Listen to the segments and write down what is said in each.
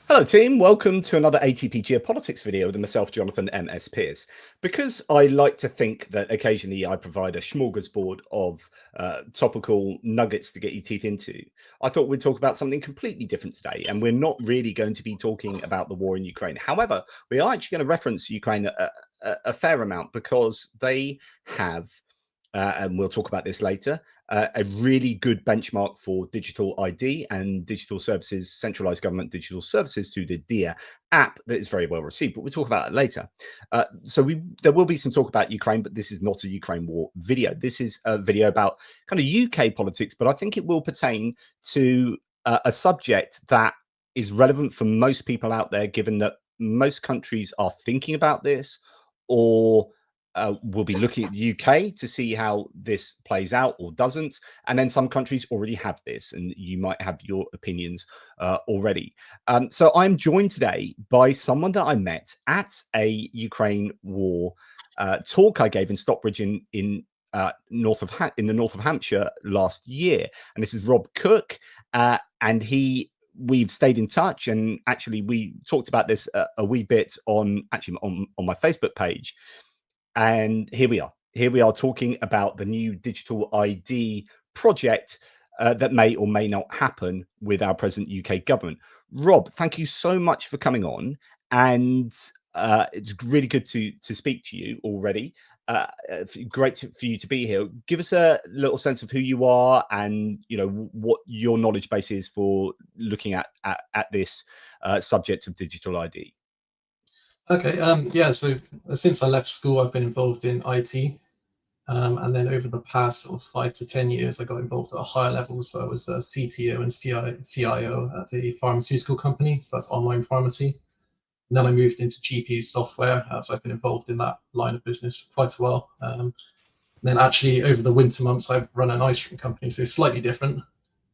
Hello team, welcome to another ATP Geopolitics video with myself, Jonathan MS Pearce. Because I like to think that occasionally I provide a smorgasbord of topical nuggets to get your teeth into, I thought we'd talk about something completely different today. And we're not really going to be talking about the war in Ukraine. However, we are actually going to reference Ukraine a fair amount because they have, and we'll talk about this later, a really good benchmark for digital ID and digital services, centralized government digital services through the DIA app that is very well received, but we'll talk about that later. There will be some talk about Ukraine, but this is not a Ukraine war video. This is a video about kind of UK politics, but I think it will pertain to a subject that is relevant for most people out there, given that most countries are thinking about this or we'll be looking at the UK to see how this plays out or doesn't. And then some countries already have this, and you might have your opinions already. So I'm joined today by someone that I met at a Ukraine war talk I gave in Stockbridge in the north of Hampshire last year. And this is Rob Cook, and we've stayed in touch, and actually we talked about this a wee bit on my Facebook page. And here we are talking about the new digital ID project that may or may not happen with our present UK government. Rob, thank you so much for coming on, and it's really good to speak to you already. Great for you to be here. Give us a little sense of who you are and what your knowledge base is for looking at this subject of digital ID. Okay, yeah, so since I left school, I've been involved in IT. And then over the past sort of 5 to 10 years, I got involved at a higher level. So I was a CTO and CIO at a pharmaceutical company. So that's online pharmacy. And then I moved into GP software. So I've been involved in that line of business for quite a while. Then actually over the winter months, I've run an ice cream company. So it's slightly different.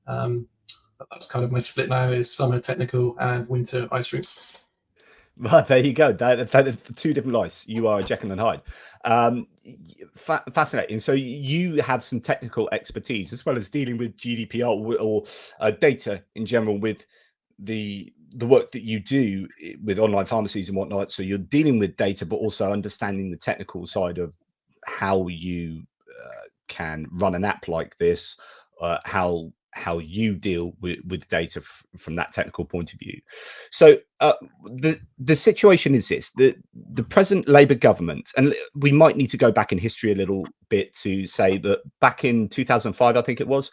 But that's kind of my split now, is summer technical and winter ice rinks. Well, there you go. That two different lives. You are a Jekyll and Hyde. Fascinating. So you have some technical expertise as well as dealing with GDPR or data in general with the work that you do with online pharmacies and whatnot. So you're dealing with data, but also understanding the technical side of how you can run an app like this, how you deal with data from that technical point of view. So the situation is this: the present Labour government, and we might need to go back in history a little bit to say that back in 2005, I think it was,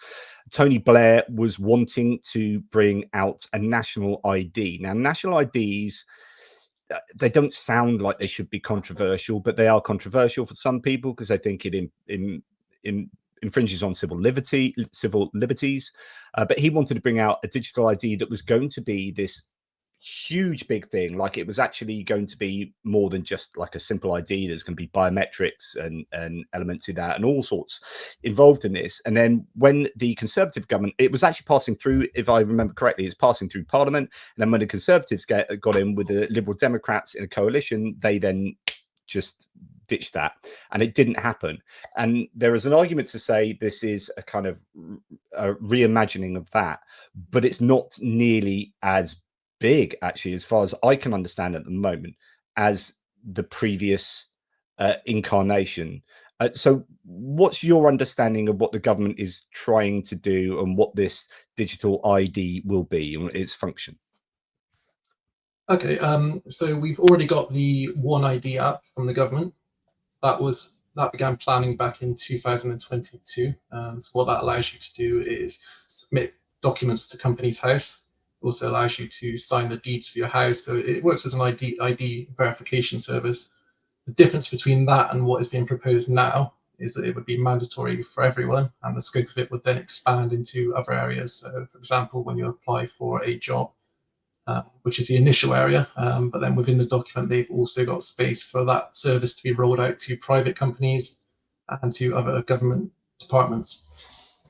Tony Blair was wanting to bring out a national ID. Now, national IDs, they don't sound like they should be controversial, but they are controversial for some people because they think it infringes on civil liberties. But he wanted to bring out a digital ID that was going to be this huge big thing. Like, it was actually going to be more than just like a simple ID. There's going to be biometrics and elements of that and all sorts involved in this. And then when the Conservative government, it was actually passing through, if I remember correctly, it's passing through Parliament. And then when the Conservatives got in with the Liberal Democrats in a coalition, they then just ditch that, and it didn't happen. And there is an argument to say this is a kind of a reimagining of that, but it's not nearly as big, actually, as far as I can understand at the moment, as the previous incarnation. So what's your understanding of what the government is trying to do and what this digital ID will be and its function? Okay, so we've already got the One ID app from the government. That began planning back in 2022. So what that allows you to do is submit documents to Companies House. It also allows you to sign the deeds for your house. So it works as an ID verification service. The difference between that and what is being proposed now is that it would be mandatory for everyone, and the scope of it would then expand into other areas. So, for example, when you apply for a job, which is the initial area, but then within the document, they've also got space for that service to be rolled out to private companies and to other government departments.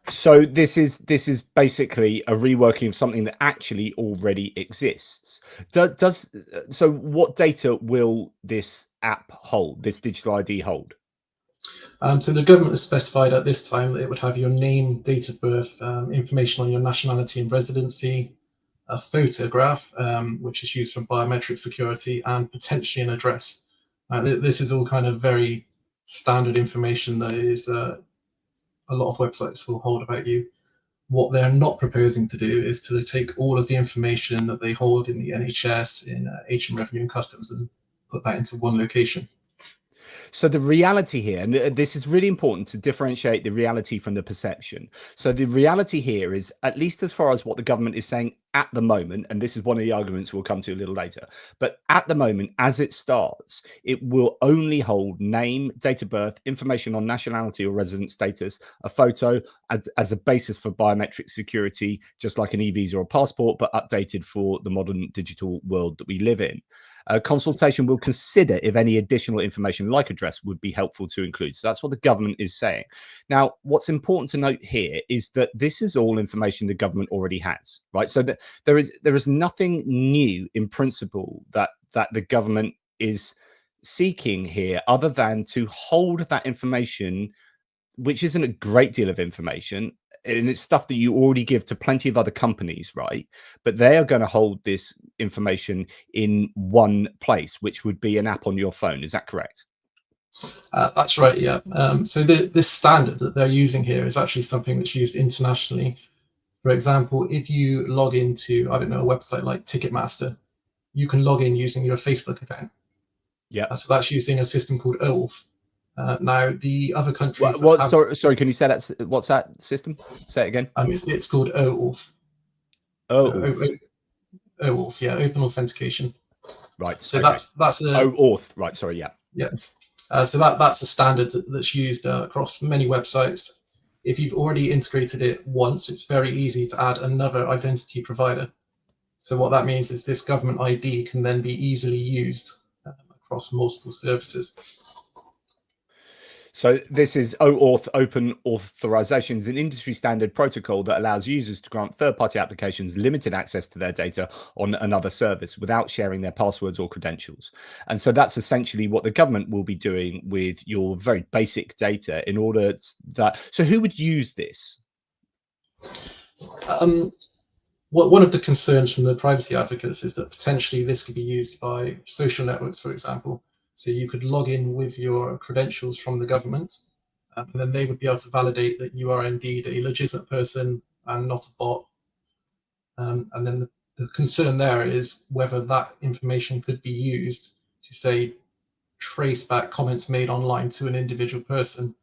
So this is basically a reworking of something that actually already exists. So what data will this app hold, this digital ID hold? So the government has specified at this time that it would have your name, date of birth, information on your nationality and residency, a photograph, which is used for biometric security, and potentially an address. This is all kind of very standard information that is a lot of websites will hold about you. What they're not proposing to do is to take all of the information that they hold in the NHS, in HM Revenue and Customs, and put that into one location. So the reality here, and this is really important to differentiate the reality from the perception. So the reality here is, at least as far as what the government is saying at the moment, and this is one of the arguments we'll come to a little later, but at the moment, as it starts, it will only hold name, date of birth, information on nationality or resident status, a photo as a basis for biometric security, just like an e-visa or passport, but updated for the modern digital world that we live in. Consultation will consider if any additional information like address would be helpful to include. So that's what the government is saying. Now, what's important to note here is that this is all information the government already has, right? So that there is nothing new in principle that the government is seeking here, other than to hold that information, which isn't a great deal of information, and it's stuff that you already give to plenty of other companies, right? But they are going to hold this information in one place, which would be an app on your phone. Is that correct? That's right, yeah. So this standard that they're using here is actually something that's used internationally. For example, if you log into, I don't know, a website like Ticketmaster, you can log in using your Facebook account. Yeah. So that's using a system called OAuth. Now, the other countries... Sorry, can you say that? What's that system? Say it again. It's called OAuth. OAuth, yeah, Open Authentication. Right. So okay. that's a... OAuth, right, sorry, yeah. Yeah. So that's a standard that's used across many websites. If you've already integrated it once, it's very easy to add another identity provider. So what that means is this government ID can then be easily used across multiple services. So this is OAuth, Open Authorization, is an industry standard protocol that allows users to grant third-party applications limited access to their data on another service without sharing their passwords or credentials. And so that's essentially what the government will be doing with your very basic data in order that... So who would use this? One of the concerns from the privacy advocates is that potentially this could be used by social networks, for example. So you could log in with your credentials from the government, and then they would be able to validate that you are indeed a legitimate person and not a bot. And then the concern there is whether that information could be used to, say, trace back comments made online to an individual person.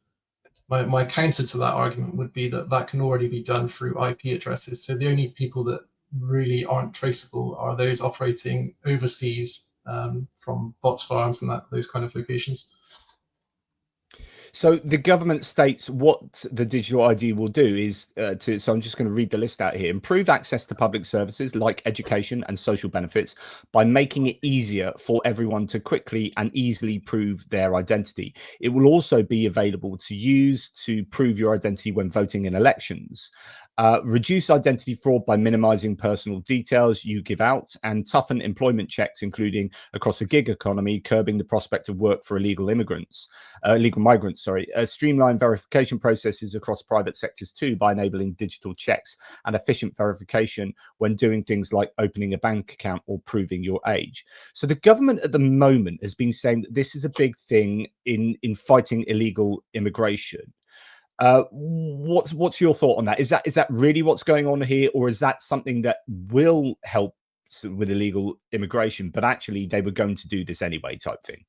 My counter to that argument would be that that can already be done through IP addresses. So the only people that really aren't traceable are those operating overseas, from bot farms and those kind of locations. So the government states what the digital ID will do is so I'm just going to read the list out here: improve access to public services like education and social benefits by making it easier for everyone to quickly and easily prove their identity. It will also be available to use to prove your identity when voting in elections. Reduce identity fraud by minimizing personal details you give out, and toughen employment checks, including across the gig economy, curbing the prospect of work for illegal migrants. Streamline verification processes across private sectors too by enabling digital checks and efficient verification when doing things like opening a bank account or proving your age. So the government at the moment has been saying that this is a big thing in fighting illegal immigration. What's your thought on that? Is that really what's going on here, or is that something that will help with illegal immigration, but actually they were going to do this anyway type thing?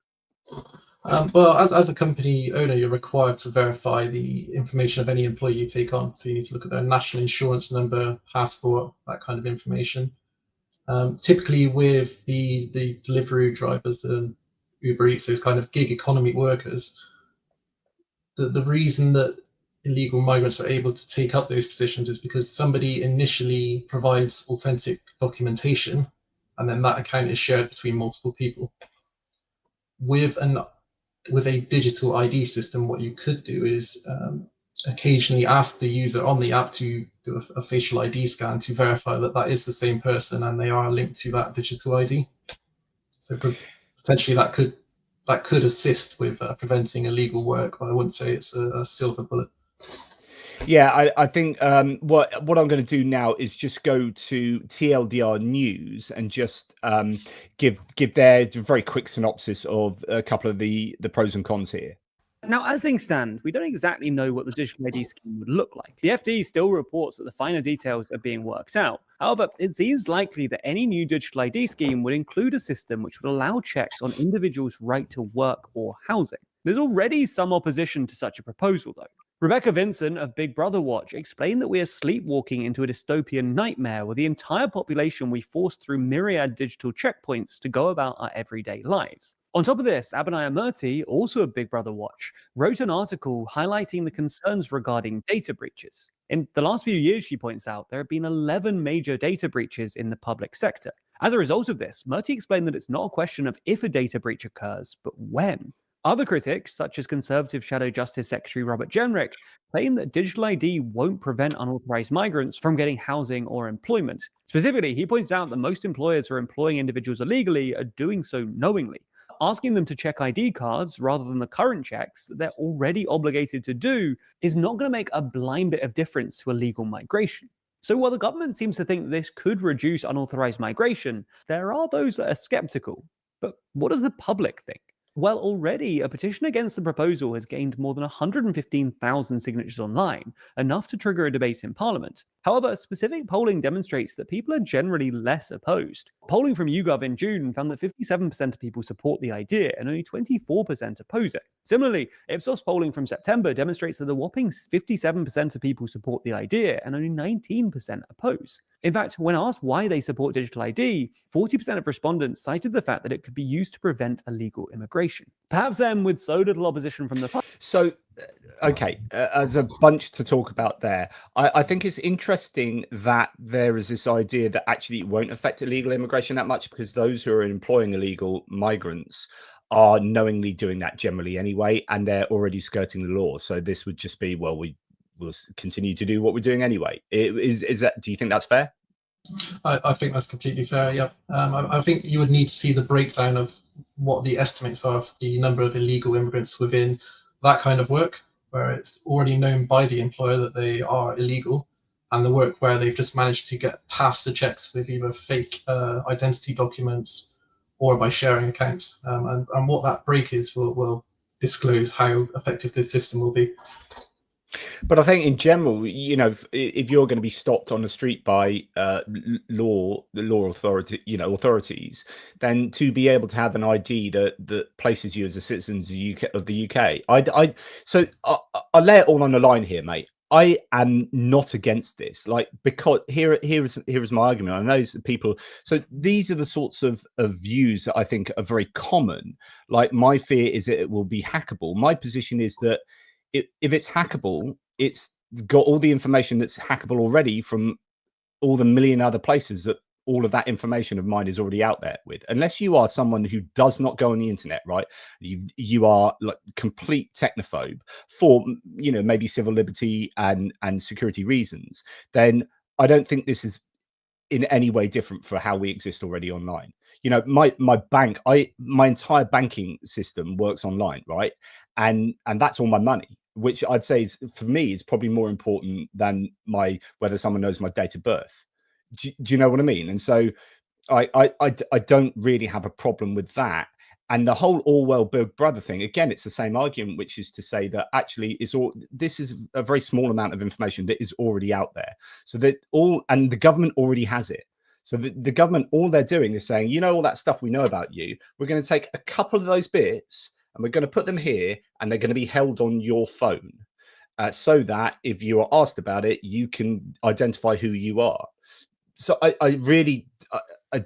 Well, as a company owner, you're required to verify the information of any employee you take on. So you need to look at their national insurance number, passport, that kind of information. Typically with the delivery drivers and Uber Eats, those kind of gig economy workers, the reason that illegal migrants are able to take up those positions is because somebody initially provides authentic documentation, and then that account is shared between multiple people. With a digital ID system, what you could do is occasionally ask the user on the app to do a facial ID scan to verify that that is the same person and they are linked to that digital ID. So potentially that could assist with preventing illegal work, but I wouldn't say it's a silver bullet. Yeah, I think what I'm going to do now is just go to TLDR News and just give their very quick synopsis of a couple of the pros and cons here. Now, as things stand, we don't exactly know what the digital ID scheme would look like. The FD still reports that the finer details are being worked out. However, it seems likely that any new digital ID scheme would include a system which would allow checks on individuals' right to work or housing. There's already some opposition to such a proposal, though. Rebecca Vincent of Big Brother Watch explained that we are sleepwalking into a dystopian nightmare where the entire population we force through myriad digital checkpoints to go about our everyday lives. On top of this, Abinaya Murthy, also of Big Brother Watch, wrote an article highlighting the concerns regarding data breaches. In the last few years, she points out, there have been 11 major data breaches in the public sector. As a result of this, Murthy explained that it's not a question of if a data breach occurs, but when. Other critics, such as Conservative Shadow Justice Secretary Robert Jenrick, claim that digital ID won't prevent unauthorized migrants from getting housing or employment. Specifically, he points out that most employers who are employing individuals illegally are doing so knowingly. Asking them to check ID cards rather than the current checks that they're already obligated to do is not going to make a blind bit of difference to illegal migration. So while the government seems to think this could reduce unauthorized migration, there are those that are skeptical. But what does the public think? Well, already a petition against the proposal has gained more than 115,000 signatures online, enough to trigger a debate in Parliament. However, specific polling demonstrates that people are generally less opposed. Polling from YouGov in June found that 57% of people support the idea and only 24% oppose it. Similarly, Ipsos polling from September demonstrates that a whopping 57% of people support the idea and only 19% oppose. In fact, when asked why they support digital ID, 40% of respondents cited the fact that it could be used to prevent illegal immigration. Perhaps then, with so little opposition from the public. So, okay, there's a bunch to talk about there. I think it's interesting that there is this idea that actually it won't affect illegal immigration that much because those who are employing illegal migrants are knowingly doing that generally anyway, and they're already skirting the law. So this would just be, well, we'll continue to do what we're doing anyway. Is that? Do you think that's fair? I think that's completely fair. Yeah, I think you would need to see the breakdown of what the estimates are of the number of illegal immigrants within that kind of work, where it's already known by the employer that they are illegal, and the work where they've just managed to get past the checks with either fake identity documents or by sharing accounts. And what that break is will disclose how effective this system will be. But I think in general, you know, if you're going to be stopped on the street by law authority, authorities, then to be able to have an ID that places you as a citizen of the UK, I'll lay it all on the line here, mate. I am not against this, like, because here is my argument. I know people. So these are the sorts of views that I think are very common. Like, my fear is that it will be hackable. My position is that if it's hackable, it's got all the information that's hackable already from all the million other places that all of that information of mine is already out there with. Unless you are someone who does not go on the internet, right? You are like complete technophobe for, maybe civil liberty and security reasons, then I don't think this is in any way different for how we exist already online. My entire banking system works online, right? And that's all my money, which I'd say is, for me, is probably more important than whether someone knows my date of birth. Do you know what I mean? And so I don't really have a problem with that. And the whole Orwell Big Brother thing, again, it's the same argument, which is to say that actually this is a very small amount of information that is already out there. So that and the government already has it. So the government, all they're doing is saying, all that stuff we know about you, we're going to take a couple of those bits and we're going to put them here, and they're going to be held on your phone, so that if you are asked about it, you can identify who you are. So I really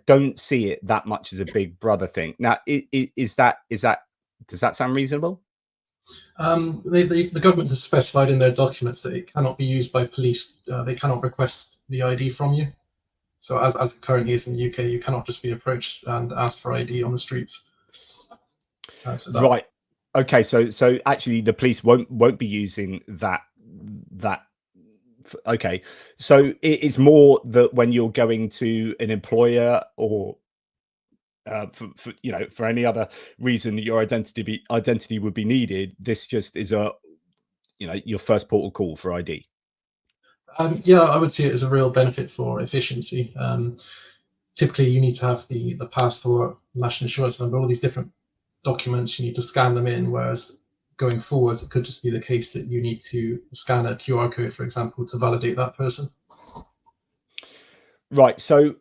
don't see it that much as a Big Brother thing. Now, does that sound reasonable? The government has specified in their documents that it cannot be used by police. They cannot request the ID from you. So as it currently is in the UK, you cannot just be approached and asked for ID on the streets. Right. Okay. So actually, the police won't be using that. Okay. So it's more that when you're going to an employer or for any other reason that your identity would be needed, this just is your first port of call for ID. Yeah, I would see it as a real benefit for efficiency. Typically, you need to have the passport, national insurance number, all these different documents. You need to scan them in, whereas going forwards, it could just be the case that you need to scan a QR code, for example, to validate that person. Right. So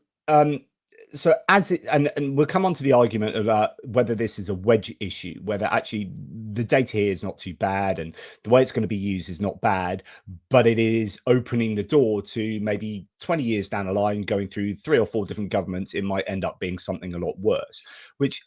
as it, and we'll come on to the argument about whether this is a wedge issue, whether actually the data here is not too bad and the way it's going to be used is not bad, but it is opening the door to maybe 20 years down the line, going through 3 or 4 different governments, it might end up being something a lot worse, which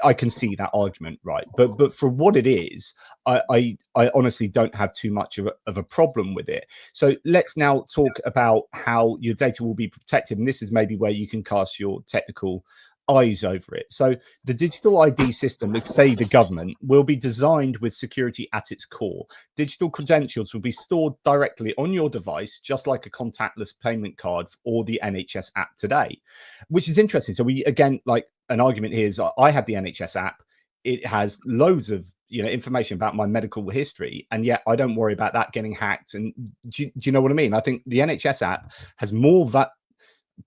I can see that argument, right? But for what it is, I honestly don't have too much of a problem with it. So let's now talk about how your data will be protected. And this is maybe where you can cast your technical eyes over it. So the digital ID system, let's say the government, will be designed with security at its core. Digital credentials will be stored directly on your device, just like a contactless payment card or the NHS app today, which is interesting. So we, again, like an argument here is I have the NHS app. It has loads of information about my medical history, and yet I don't worry about that getting hacked. And do you know what I mean? I think the NHS app has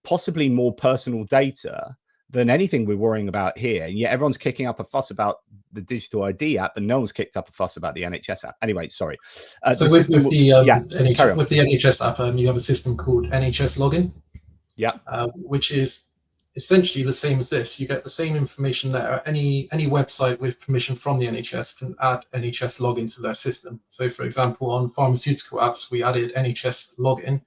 possibly more personal data than anything we're worrying about here, and yet everyone's kicking up a fuss about the digital ID app, and no one's kicked up a fuss about the NHS app. Anyway, sorry. So with the NHS app, you have a system called NHS Login, which is essentially the same as this. You get the same information there. Any website with permission from the NHS can add NHS login to their system. So for example, on pharmaceutical apps, we added NHS login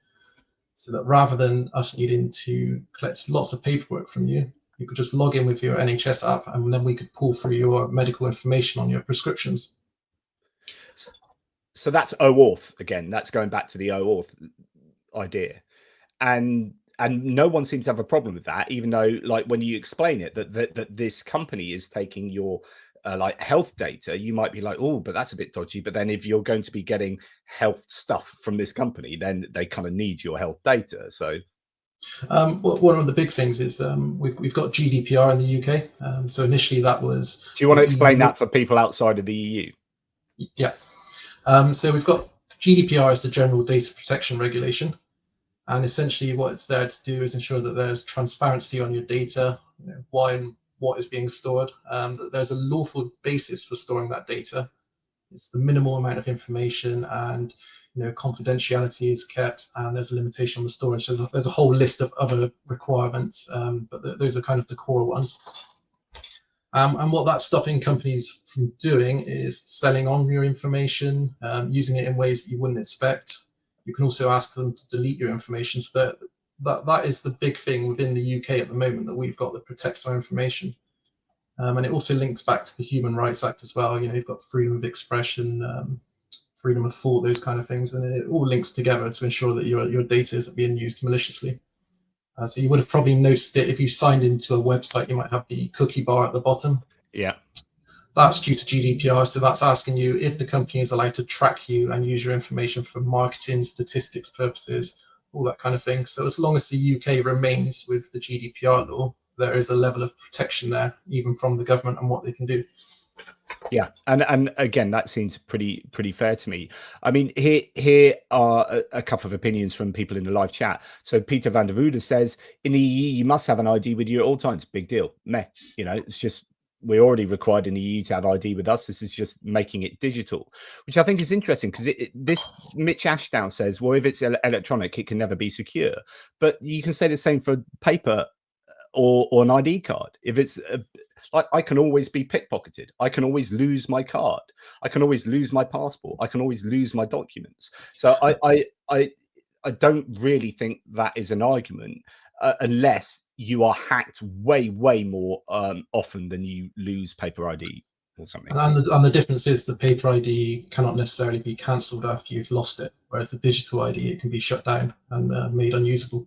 so that rather than us needing to collect lots of paperwork from you, you could just log in with your NHS app, and then we could pull through your medical information on your prescriptions. So that's OAuth again. That's going back to the OAuth idea. And no one seems to have a problem with that, even though, like, when you explain it, that this company is taking your like health data, you might be like, oh, but that's a bit dodgy. But then if you're going to be getting health stuff from this company, then they kind of need your health data. So one of the big things is we've got GDPR in the UK. So initially that was... Do you want to explain that for people outside of the EU? Yeah. So we've got GDPR as the General Data Protection Regulation. And essentially what it's there to do is ensure that there's transparency on your data, why and what is being stored, that there's a lawful basis for storing that data. It's the minimal amount of information, and confidentiality is kept, and there's a limitation on the storage. There's a whole list of other requirements, but those are kind of the core ones. And what that's stopping companies from doing is selling on your information, using it in ways that you wouldn't expect. You can also ask them to delete your information. So that is the big thing within the UK at the moment that we've got that protects our information. And it also links back to the Human Rights Act as well. You've got freedom of expression, freedom of thought, those kind of things, and it all links together to ensure that your data isn't being used maliciously. So you would have probably noticed it if you signed into a website, you might have the cookie bar at the bottom. Yeah. That's due to GDPR, so that's asking you if the company is allowed to track you and use your information for marketing, statistics purposes, all that kind of thing. So as long as the UK remains with the GDPR law, there is a level of protection there, even from the government and what they can do. Yeah, and again, that seems pretty fair to me. I mean, here are a couple of opinions from people in the live chat. So Peter van der Voorde says, in the EU, you must have an ID with you at all times. Big deal. Meh. It's just, we're already required in the EU to have ID with us. This is just making it digital, which I think is interesting, because this Mitch Ashdown says, well, if it's electronic, it can never be secure. But you can say the same for paper or an ID card. If it's like, I can always be pickpocketed. I can always lose my card. I can always lose my passport. I can always lose my documents. So I don't really think that is an argument, unless you are hacked way more often than you lose paper ID or something. And the difference is the paper ID cannot necessarily be cancelled after you've lost it, whereas the digital ID, it can be shut down and made unusable.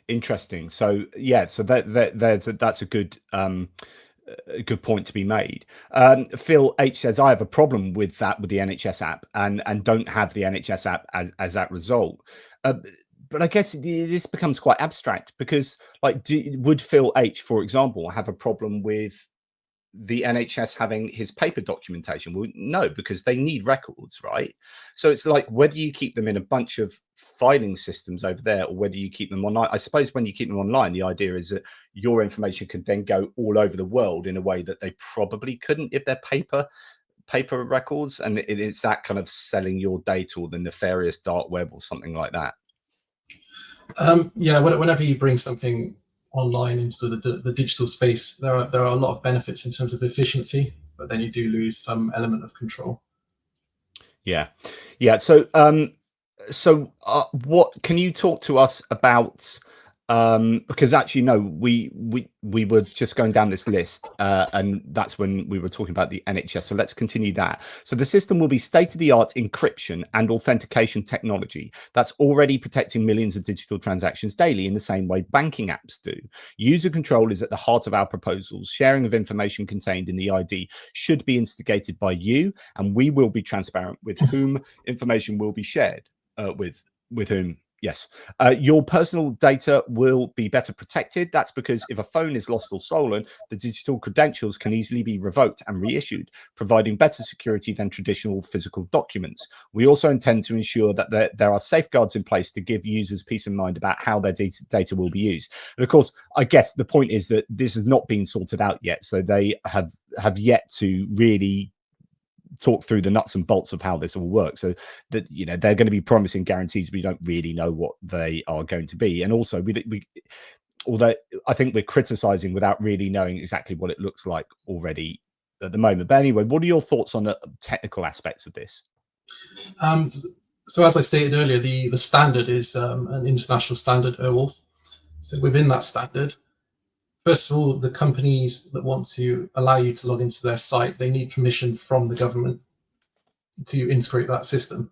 Interesting. So yeah, so that's a good point to be made. Phil H says, I have a problem with that with the NHS app, and don't have the NHS app as that result. But I guess this becomes quite abstract, because like, would Phil H, for example, have a problem with the NHS having his paper documentation? Well, no, because they need records, right? So it's like whether you keep them in a bunch of filing systems over there or whether you keep them online. I suppose when you keep them online, the idea is that your information could then go all over the world in a way that they probably couldn't if they're paper records. And it's that kind of selling your data or the nefarious dark web or something like that. Yeah, whenever you bring something online into the digital space, there are a lot of benefits in terms of efficiency, but then you do lose some element of control. Yeah. So what can you talk to us about? Because actually, no, we were just going down this list, and that's when we were talking about the NHS. So let's continue that. So the system will be state-of-the-art encryption and authentication technology that's already protecting millions of digital transactions daily in the same way banking apps do. User control is at the heart of our proposals. Sharing of information contained in the ID should be instigated by you, and we will be transparent with whom information will be shared with whom. Yes, your personal data will be better protected. That's because if a phone is lost or stolen, the digital credentials can easily be revoked and reissued, providing better security than traditional physical documents. We also intend to ensure that there are safeguards in place to give users peace of mind about how their data will be used. And of course, I guess the point is that this has not been sorted out yet. So they have yet to really talk through the nuts and bolts of how this all works, so that they're going to be promising guarantees, but we don't really know what they are going to be. And also we although I think we're criticizing without really knowing exactly what it looks like already at the moment. But anyway, what are your thoughts on the technical aspects of this? So as I stated earlier, the standard is an international standard, OAuth. So within that standard, first of all, the companies that want to allow you to log into their site, they need permission from the government to integrate that system.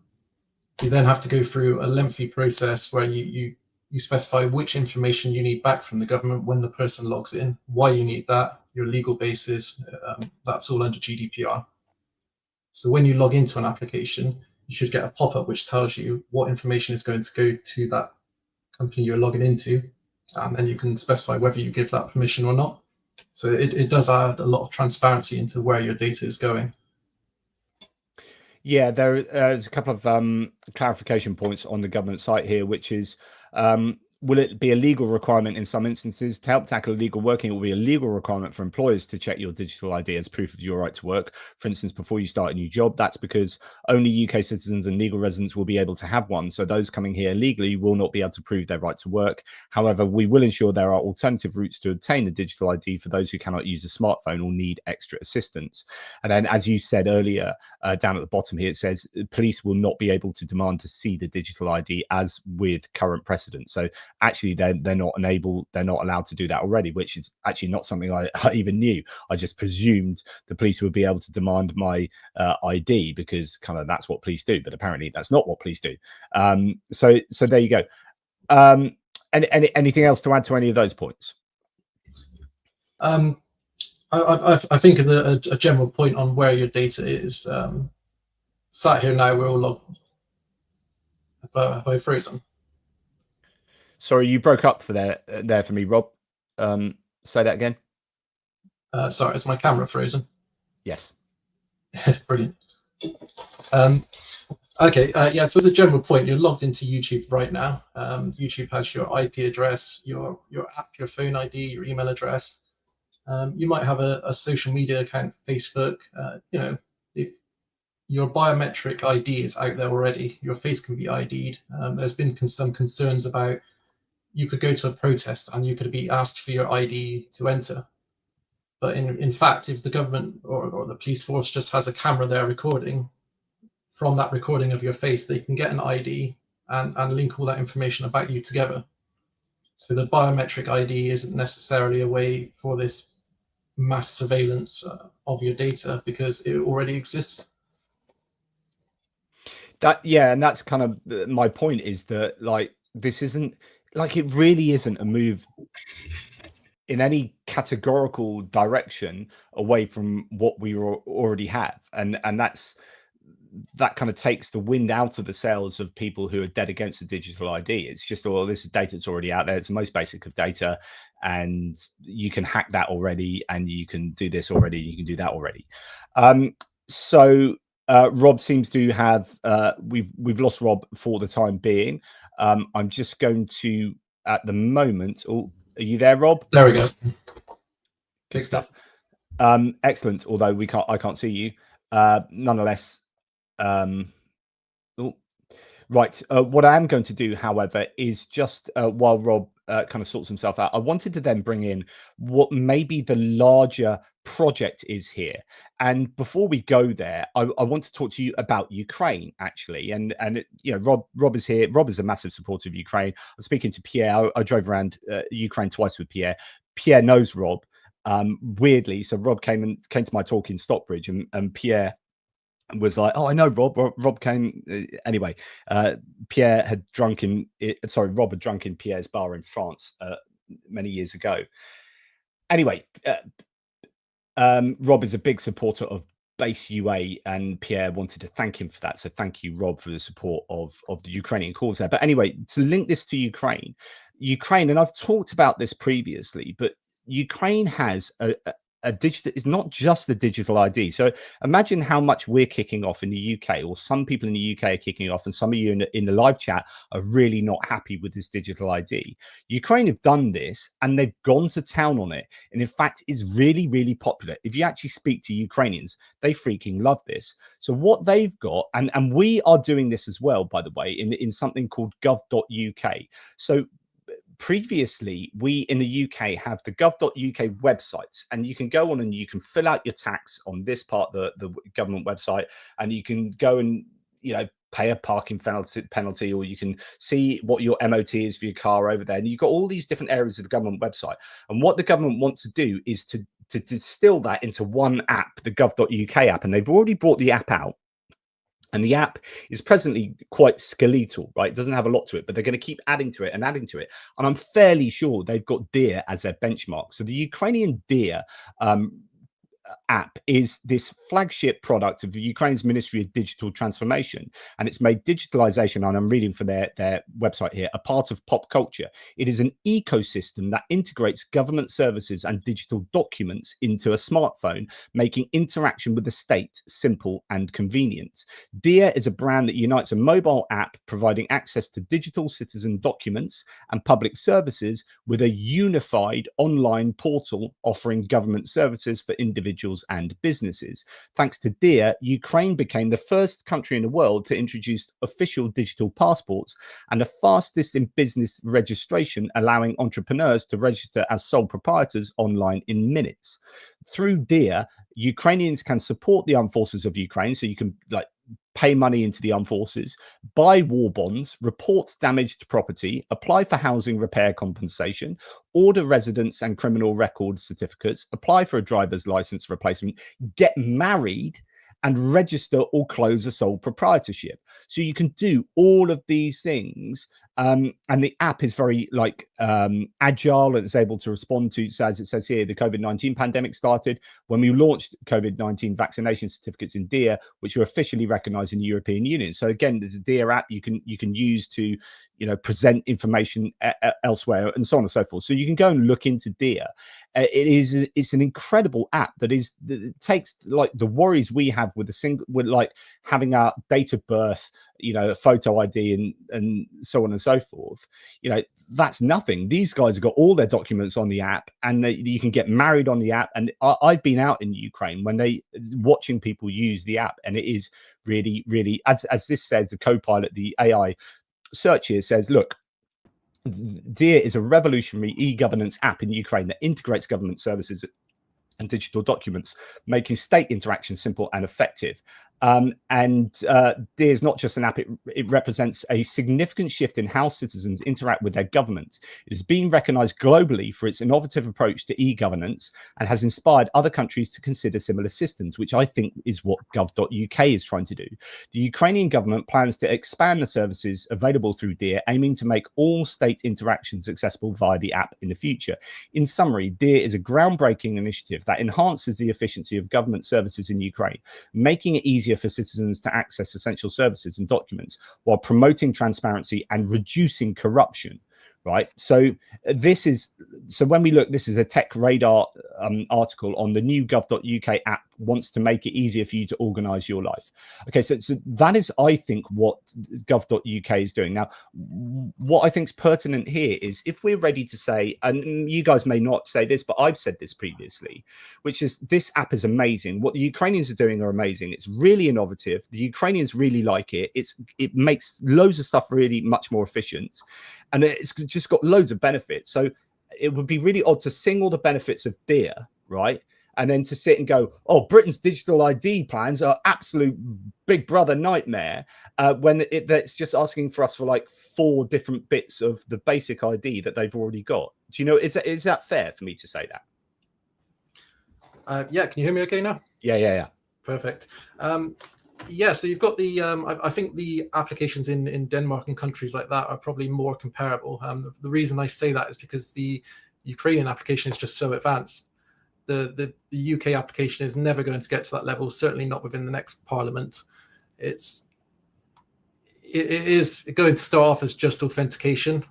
You then have to go through a lengthy process where you specify which information you need back from the government when the person logs in, why you need that, your legal basis. That's all under GDPR. So when you log into an application, you should get a pop-up which tells you what information is going to go to that company you're logging into. And then you can specify whether you give that permission or not. So it does add a lot of transparency into where your data is going. Yeah, there's a couple of clarification points on the government site here, which is, will it be a legal requirement in some instances? To help tackle illegal working, it will be a legal requirement for employers to check your digital ID as proof of your right to work. For instance, before you start a new job, that's because only UK citizens and legal residents will be able to have one. So those coming here legally will not be able to prove their right to work. However, we will ensure there are alternative routes to obtain a digital ID for those who cannot use a smartphone or need extra assistance. And then, as you said earlier, down at the bottom here, it says police will not be able to demand to see the digital ID as with current precedent. So actually they're not allowed to do that already, which is actually not something I even knew. I just presumed the police would be able to demand my ID because kind of that's what police do, but apparently that's not what police do. So there you go. Anything else to add to any of those points? I think as a general point on where your data is, sat here now, we're all logged. Have I frozen? Sorry, you broke up for there for me, Rob. Say that again. Sorry, is my camera frozen? Yes. Brilliant. Okay, yeah, so as a general point, you're logged into YouTube right now. YouTube has your IP address, your app, your phone ID, your email address. You might have a social media account, Facebook. If your biometric ID is out there already, your face can be ID'd. There's been some concerns about you could go to a protest and you could be asked for your ID to enter. But in fact, if the government or the police force just has a camera there recording, from that recording of your face, they can get an ID and link all that information about you together. So the biometric ID isn't necessarily a way for this mass surveillance of your data because it already exists. And that's kind of my point, is that like this isn't like, it really isn't a move in any categorical direction away from what we already have, and that's that kind of takes the wind out of the sails of people who are dead against the digital ID. It's just, well, this is data that's already out there. It's the most basic of data, and you can hack that already, and you can do this already, you can do that already. Rob seems to have we've lost Rob for the time being. I'm just going to, at the moment. Oh, are you there, Rob? There we go. Good stuff. Excellent. Although I can't see you. Nonetheless. Right. What I am going to do, however, is just while Rob kind of sorts himself out, I wanted to then bring in what maybe the larger project is here. And before we go there, I want to talk to you about Ukraine, actually. And Rob is here. Rob is a massive supporter of Ukraine. I was speaking to Pierre. I drove around Ukraine twice with Pierre. Pierre knows Rob, weirdly. So Rob came to my talk in Stockbridge, and Pierre was like, "Oh, I know Rob." Rob came anyway. Rob had drunk in Pierre's bar in France many years ago. Anyway, Rob is a big supporter of Base UA, and Pierre wanted to thank him for that. So thank you, Rob, for the support of the Ukrainian cause there. But anyway, to link this to Ukraine, and I've talked about this previously, but Ukraine has a digital, it's not just the digital ID. So imagine how much we're kicking off in the UK, or some people in the UK are kicking off, and some of you in the live chat are really not happy with this digital ID. Ukraine have done this, and they've gone to town on it. And in fact, it's really, really popular. If you actually speak to Ukrainians, they freaking love this. So what they've got, and we are doing this as well, by the way, in something called gov.uk. So previously, we in the UK have the gov.uk websites, and you can go on and you can fill out your tax on this part, the government website, and you can go and pay a parking penalty, or you can see what your MOT is for your car over there. And you've got all these different areas of the government website. And what the government wants to do is to distill that into one app, the gov.uk app, and they've already brought the app out. And the app is presently quite skeletal, right? It doesn't have a lot to it, but they're going to keep adding to it and adding to it. And I'm fairly sure they've got DEAR as their benchmark. So the Ukrainian DEAR app is this flagship product of Ukraine's Ministry of Digital Transformation, and it's made digitalization, and I'm reading from their website here, a part of pop culture. It is an ecosystem that integrates government services and digital documents into a smartphone, making interaction with the state simple and convenient. DEAR is a brand that unites a mobile app providing access to digital citizen documents and public services with a unified online portal offering government services for individuals and businesses. Thanks to DEAR, Ukraine became the first country in the world to introduce official digital passports and the fastest in business registration, allowing entrepreneurs to register as sole proprietors online in minutes. Through DEAR, Ukrainians can support the armed forces of Ukraine, so you can pay money into the armed forces, buy war bonds, report damaged property, apply for housing repair compensation, order residence and criminal record certificates, apply for a driver's license replacement, get married, and register or close a sole proprietorship. So you can do all of these things. And the app is very agile, and it's able to respond to, so as it says here, the COVID-19 pandemic started when we launched COVID-19 vaccination certificates in DEAR, which are officially recognized in the European Union. So again, there's a DEAR app you can use to present information elsewhere, and so on and so forth. So you can go and look into DEAR. It's an incredible app that takes the worries we have with having our date of birth, a photo ID and so on and so forth. That's nothing. These guys have got all their documents on the app, and you can get married on the app. And I've been out in Ukraine watching people use the app, and it is really, really, as this says, the co-pilot, the AI search here says, look, DEAR is a revolutionary e-governance app in Ukraine that integrates government services and digital documents, making state interaction simple and effective. DEAR is not just an app, it represents a significant shift in how citizens interact with their government. It has been recognized globally for its innovative approach to e-governance and has inspired other countries to consider similar systems, which I think is what gov.uk is trying to do. The Ukrainian government plans to expand the services available through DEAR, aiming to make all state interactions accessible via the app in the future. In summary, DEAR is a groundbreaking initiative that enhances the efficiency of government services in Ukraine, making it easier easier for citizens to access essential services and documents while promoting transparency and reducing corruption. Right. So when we look, this is a Tech Radar article on the new gov.uk app wants to make it easier for you to organize your life. Okay, so that is, I think, what gov.uk is doing. Now, what I think is pertinent here is if we're ready to say, and you guys may not say this, but I've said this previously, which is this app is amazing. What the Ukrainians are doing are amazing. It's really innovative. The Ukrainians really like it. It makes loads of stuff really much more efficient. And it's just got loads of benefits. So it would be really odd to sing all the benefits of DEAR, right? And then to sit and go, oh, Britain's digital ID plans are absolute big brother nightmare, when it's just asking for us for like 4 different bits of the basic ID that they've already got. Do you know, is that fair for me to say that? Yeah, can you hear me okay now? Yeah. Perfect. Yeah, so you've got the, I think the applications in Denmark and countries like that are probably more comparable. The reason I say that is because the Ukrainian application is just so advanced. The UK application is never going to get to that level, certainly not within the next parliament. It is going to start off as just authentication.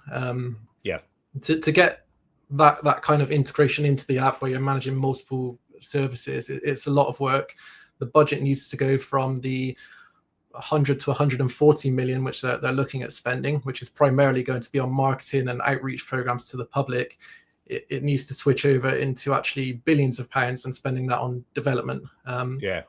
Yeah. To get that kind of integration into the app where you're managing multiple services, it's a lot of work. The budget needs to go from the 100 to 140 million, which they're looking at spending, which is primarily going to be on marketing and outreach programs to the public. It needs to switch over into actually billions of pounds and spending that on development. Yeah.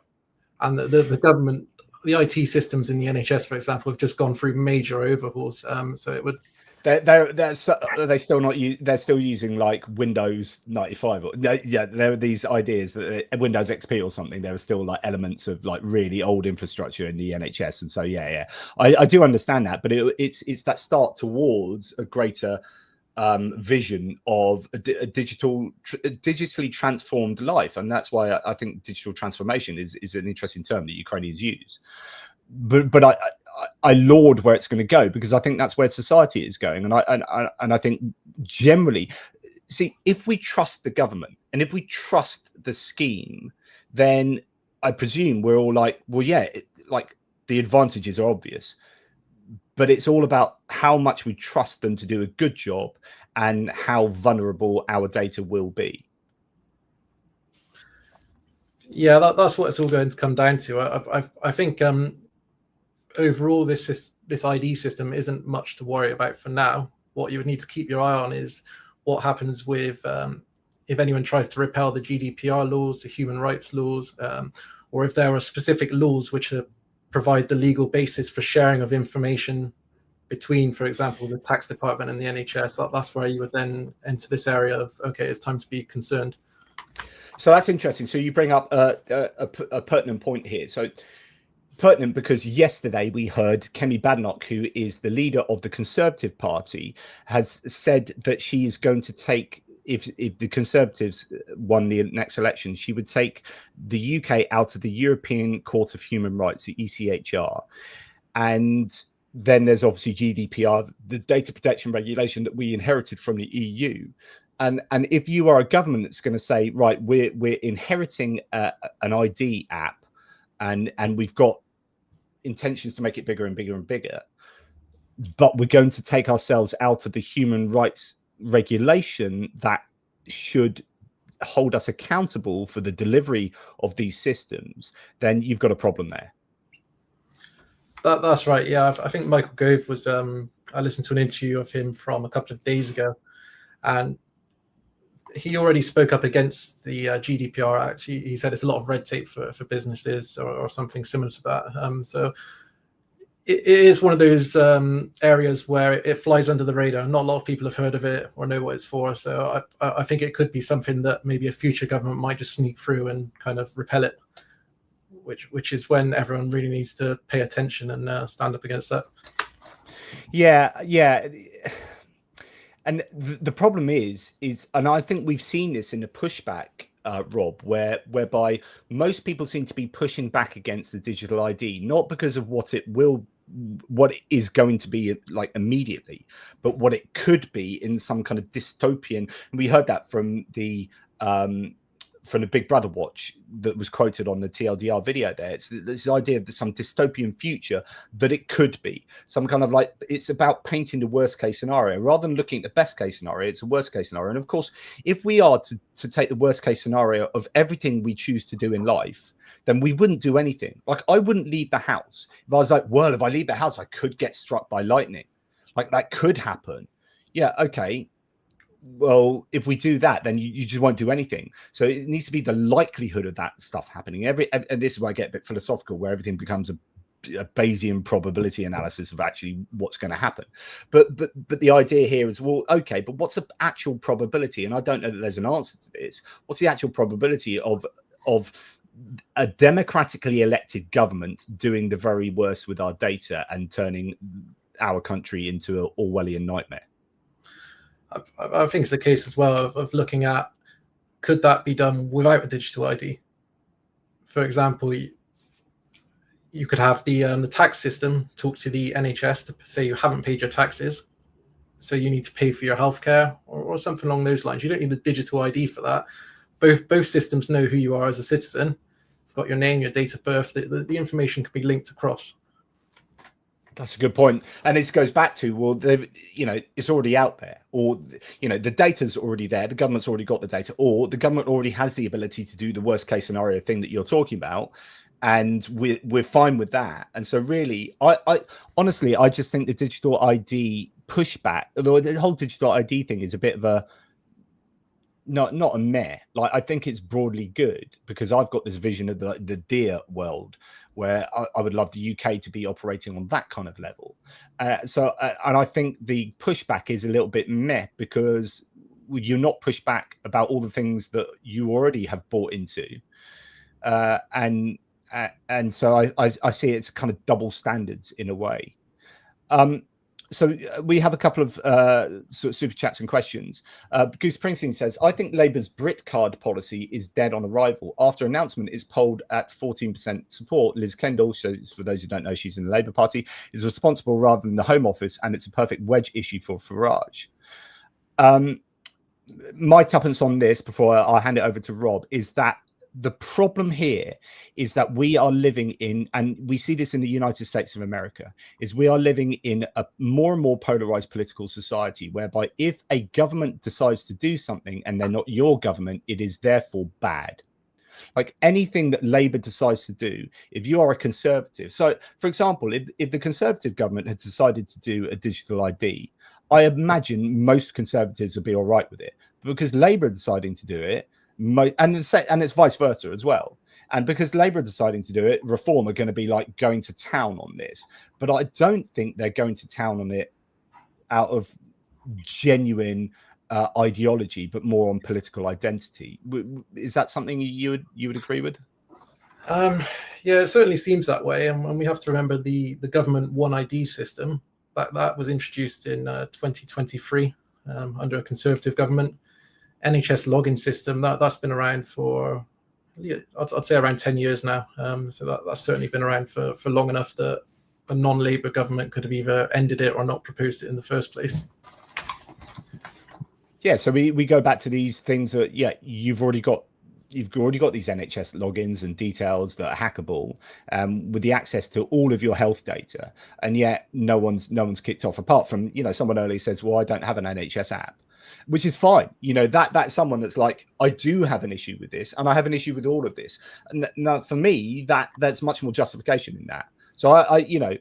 And the government, the IT systems in the NHS, for example, have just gone through major overhauls. So it would. They're still not. They're still using like Windows 95. Yeah, there are these ideas that Windows XP or something. There are still like elements of like really old infrastructure in the NHS, and so yeah. I do understand that, but it's that start towards a greater vision of a digitally transformed life, and that's why I think digital transformation is an interesting term that Ukrainians use. But I laud where it's going to go, because I think that's where society is going, and I think generally, see, if we trust the government and if we trust the scheme, then I presume we're all like, well, yeah, like the advantages are obvious, but it's all about how much we trust them to do a good job and how vulnerable our data will be. Yeah, that's what it's all going to come down to. I think overall, this ID system isn't much to worry about for now. What you would need to keep your eye on is what happens with if anyone tries to repeal the GDPR laws, the human rights laws, or if there are specific laws which provide the legal basis for sharing of information between, for example, the tax department and the NHS. That's where you would then enter this area of, okay, it's time to be concerned. So that's interesting. So you bring up a pertinent point here. So pertinent because yesterday we heard Kemi Badenoch, who is the leader of the Conservative Party, has said that she is going to take, if the Conservatives won the next election, she would take the UK out of the European Court of Human Rights, the ECHR. And then there's obviously GDPR, the data protection regulation that we inherited from the EU. And if you are a government that's going to say, right, we're inheriting an ID app, and we've got intentions to make it bigger and bigger and bigger, but we're going to take ourselves out of the human rights regulation that should hold us accountable for the delivery of these systems, then you've got a problem there. That's right. Yeah, I think Michael Gove was. I listened to an interview of him from a couple of days ago, and he already spoke up against the GDPR Act. He said it's a lot of red tape for businesses or something similar to that. So it is one of those areas where it flies under the radar. Not a lot of people have heard of it or know what it's for. So I think it could be something that maybe a future government might just sneak through and kind of repel it, which is when everyone really needs to pay attention and stand up against that. Yeah. And the problem is, and I think we've seen this in the pushback, Rob, whereby most people seem to be pushing back against the digital ID, not because of what it is going to be like immediately, but what it could be in some kind of dystopian. And we heard that from the from the Big Brother watch that was quoted on the TLDR video there. It's this idea of some dystopian future that it could be. Some kind of like, it's about painting the worst case scenario. Rather than looking at the best case scenario, it's a worst case scenario. And of course, if we are to take the worst case scenario of everything we choose to do in life, then we wouldn't do anything. Like, I wouldn't leave the house. If I was like, well, if I leave the house, I could get struck by lightning. Like, that could happen. Yeah, okay. Well, if we do that, then you just won't do anything. So it needs to be the likelihood of that stuff happening. And this is where I get a bit philosophical, where everything becomes a Bayesian probability analysis of actually what's going to happen. But the idea here is, well, okay, but what's the actual probability? And I don't know that there's an answer to this. What's the actual probability of a democratically elected government doing the very worst with our data and turning our country into an Orwellian nightmare? I think it's a case as well of looking at, could that be done without a digital ID? For example, you could have the tax system talk to the NHS to say you haven't paid your taxes, so you need to pay for your healthcare or something along those lines. You don't need a digital ID for that. Both systems know who you are as a citizen. You've got your name, your date of birth. The information can be linked across. That's a good point. And it goes back to, well, it's already out there, or, the data's already there. The government's already got the data, or the government already has the ability to do the worst case scenario thing that you're talking about. And we're fine with that. And so really, I honestly, I just think the digital ID pushback, although the whole digital ID thing is a bit of a, not a meh. Like, I think it's broadly good, because I've got this vision of the dear world, where I would love the UK to be operating on that kind of level. And I think the pushback is a little bit meh, because you're not pushed back about all the things that you already have bought into. And so I see it's kind of double standards in a way. So we have a couple of sort of super chats and questions. Goose Springsteen says, I think Labour's Brit card policy is dead on arrival. After announcement, it's polled at 14% support. Liz Kendall, so for those who don't know, she's in the Labour Party, is responsible rather than the Home Office, and it's a perfect wedge issue for Farage. My tuppence on this, before I hand it over to Rob, is that the problem here is that we are living in, and we see this in the United States of America, is we are living in a more and more polarized political society, whereby if a government decides to do something and they're not your government, it is therefore bad. Like, anything that Labour decides to do, if you are a Conservative. So, for example, if the Conservative government had decided to do a digital ID, I imagine most Conservatives would be all right with it. But because Labour are deciding to do it, and it's vice versa as well. And because Labour are deciding to do it, Reform are going to be like going to town on this. But I don't think they're going to town on it out of genuine ideology, but more on political identity. Is that something you would agree with? Yeah, it certainly seems that way. And we have to remember the government One ID system that was introduced in 2023 under a Conservative government. NHS login system that's been around for, I'd say, around 10 years now. So that's certainly been around for long enough that a non-Labour government could have either ended it or not proposed it in the first place. Yeah, so we go back to these things that, yeah, you've already got these NHS logins and details that are hackable, with the access to all of your health data, and yet no one's kicked off. Apart from, someone earlier says, well, I don't have an NHS app, which is fine. That's someone that's like, I do have an issue with this, and I have an issue with all of this. And now, for me, that's much more justification in that. So I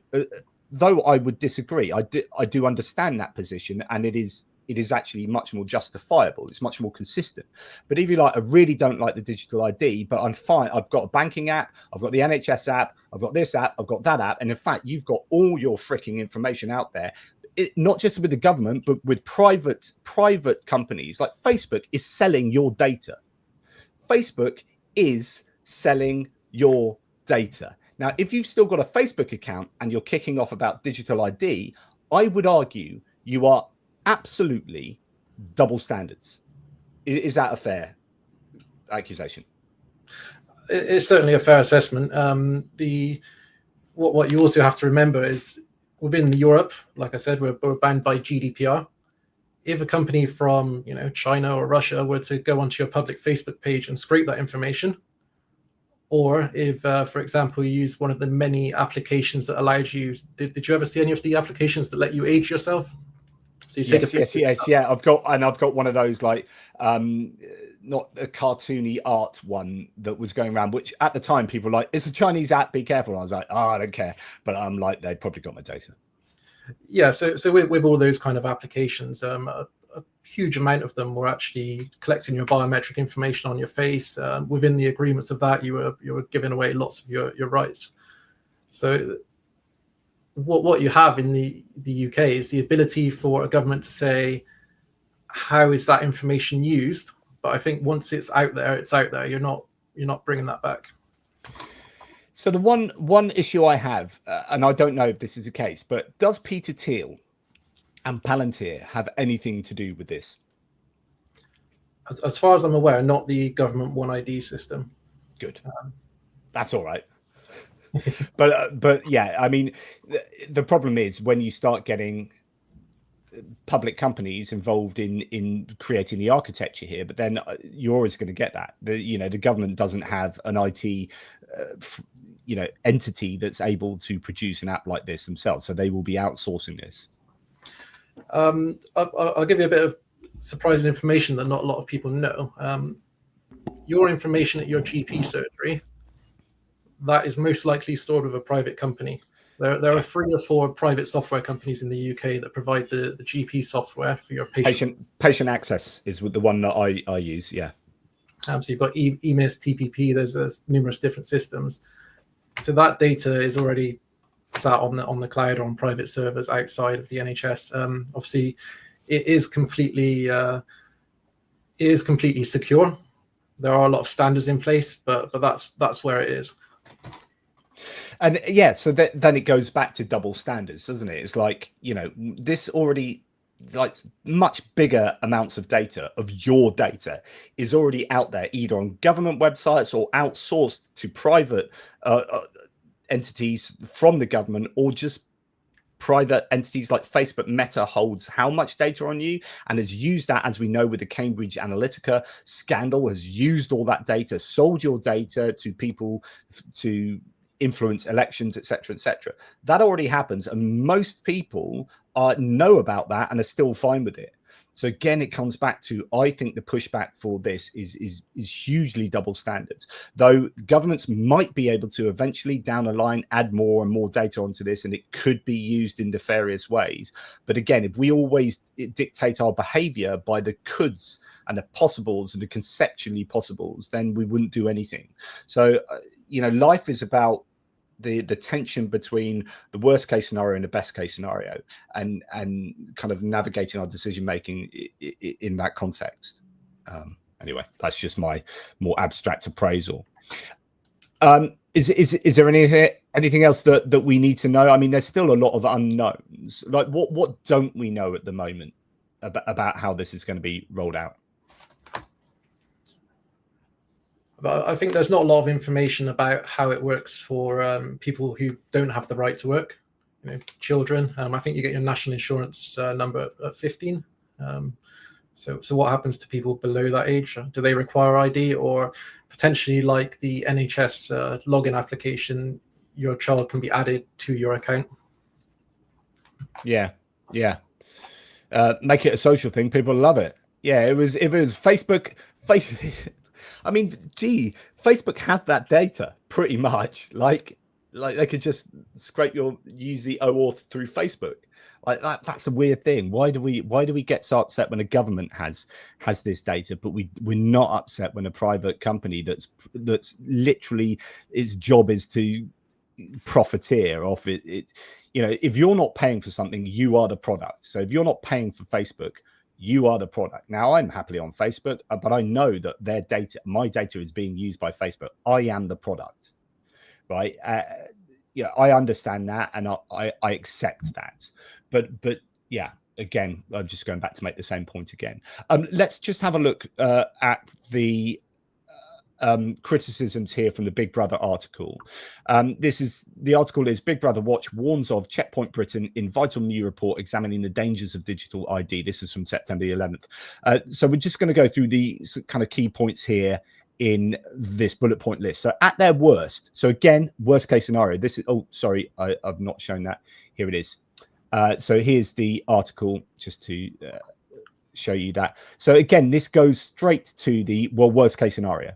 though I would disagree, I do understand that position, and it is actually much more justifiable. It's much more consistent. But if you like, I really don't like the digital ID, but I'm fine. I've got a banking app, I've got the NHS app, I've got this app, I've got that app, and in fact, you've got all your freaking information out there. Not just with the government, but with private companies. Like, Facebook is selling your data. Facebook is selling your data. Now, if you've still got a Facebook account and you're kicking off about digital ID, I would argue you are absolutely double standards. Is that a fair accusation? It's certainly a fair assessment. What you also have to remember is, within Europe, like I said, we're bound by GDPR. if a company from China or Russia were to go onto your public Facebook page and scrape that information, or if, for example, you use one of the many applications that allowed you, did you ever see any of the applications that let you age yourself? So you take a picture. Yes. I've got one of those, like not a cartoony art one that was going around, which at the time people were like, it's a Chinese app, be careful. And I was like, oh, I don't care. But I'm like, they probably got my data. Yeah, so with all those kind of applications, a huge amount of them were actually collecting your biometric information on your face. Within the agreements of that, you were giving away lots of your rights. So what you have in the UK is the ability for a government to say, how is that information used? But I think once it's out there, it's out there. You're not bringing that back. So the one issue I have, and I don't know if this is the case, but does Peter Thiel and Palantir have anything to do with this? As far as I'm aware, not the government One ID system. Good. That's all right. but yeah, I mean, the problem is when you start getting public companies involved in creating the architecture here, but then you're always going to get that. The government doesn't have an IT entity that's able to produce an app like this themselves, so they will be outsourcing this. I'll give you a bit of surprising information that not a lot of people know. Your information at your GP surgery, that is most likely stored with a private company. There are 3 or 4 private software companies in the UK that provide the GP software for your patient. Patient access is the one that I use. Yeah. So you've got EMIS, TPP. There's numerous different systems. So that data is already sat on the cloud or on private servers outside of the NHS. Obviously, it is completely secure. There are a lot of standards in place, but that's where it is. And yeah, so then it goes back to double standards, doesn't it? It's like, this already, like, much bigger amounts of data, of your data, is already out there, either on government websites or outsourced to private entities from the government, or just private entities like Facebook. Meta holds how much data on you and has used that, as we know with the Cambridge Analytica scandal, has used all that data, sold your data to people to influence elections, etc., etc. That already happens, and most people know about that and are still fine with it. So again, it comes back to, I think the pushback for this is hugely double standards. Though governments might be able to eventually down the line add more and more data onto this, and it could be used in nefarious ways. But again, if we always dictate our behavior by the coulds and the possibles and the conceptually possibles, then we wouldn't do anything. So life is about the tension between the worst case scenario and the best case scenario, and kind of navigating our decision making in that context. Anyway, that's just my more abstract appraisal. Is there anything else that we need to know? I mean, there's still a lot of unknowns. Like what don't we know at the moment about how this is going to be rolled out? But I think there's not a lot of information about how it works for people who don't have the right to work, children. I think you get your national insurance number at 15. So what happens to people below that age? Do they require ID, or potentially, like the NHS login application, your child can be added to your account? Yeah. Make it a social thing. People love it. Yeah, it was Facebook. I mean, Facebook had that data pretty much. Like they could just use the OAuth through Facebook. Like that's a weird thing. Why do we get so upset when a government has this data, but we're not upset when a private company that's literally, its job is to profiteer off it? If you're not paying for something, you are the product. So if you're not paying for Facebook, you are the product. Now, I'm happily on Facebook, but I know that their data, my data, is being used by Facebook. I am the product, right? I understand that, and I accept that. But yeah, again, I'm just going back to make the same point again. Let's just have a look at the criticisms here from the Big Brother article. The article is Big Brother Watch warns of Checkpoint Britain in vital new report examining the dangers of digital ID. This is from September the 11th. So we're just going to go through the kind of key points here in this bullet point list. So at their worst, so again, worst case scenario, this is, oh, sorry, I've not shown that. Here it is. So here's the article just to show you that. So again, this goes straight to the, well, worst case scenario.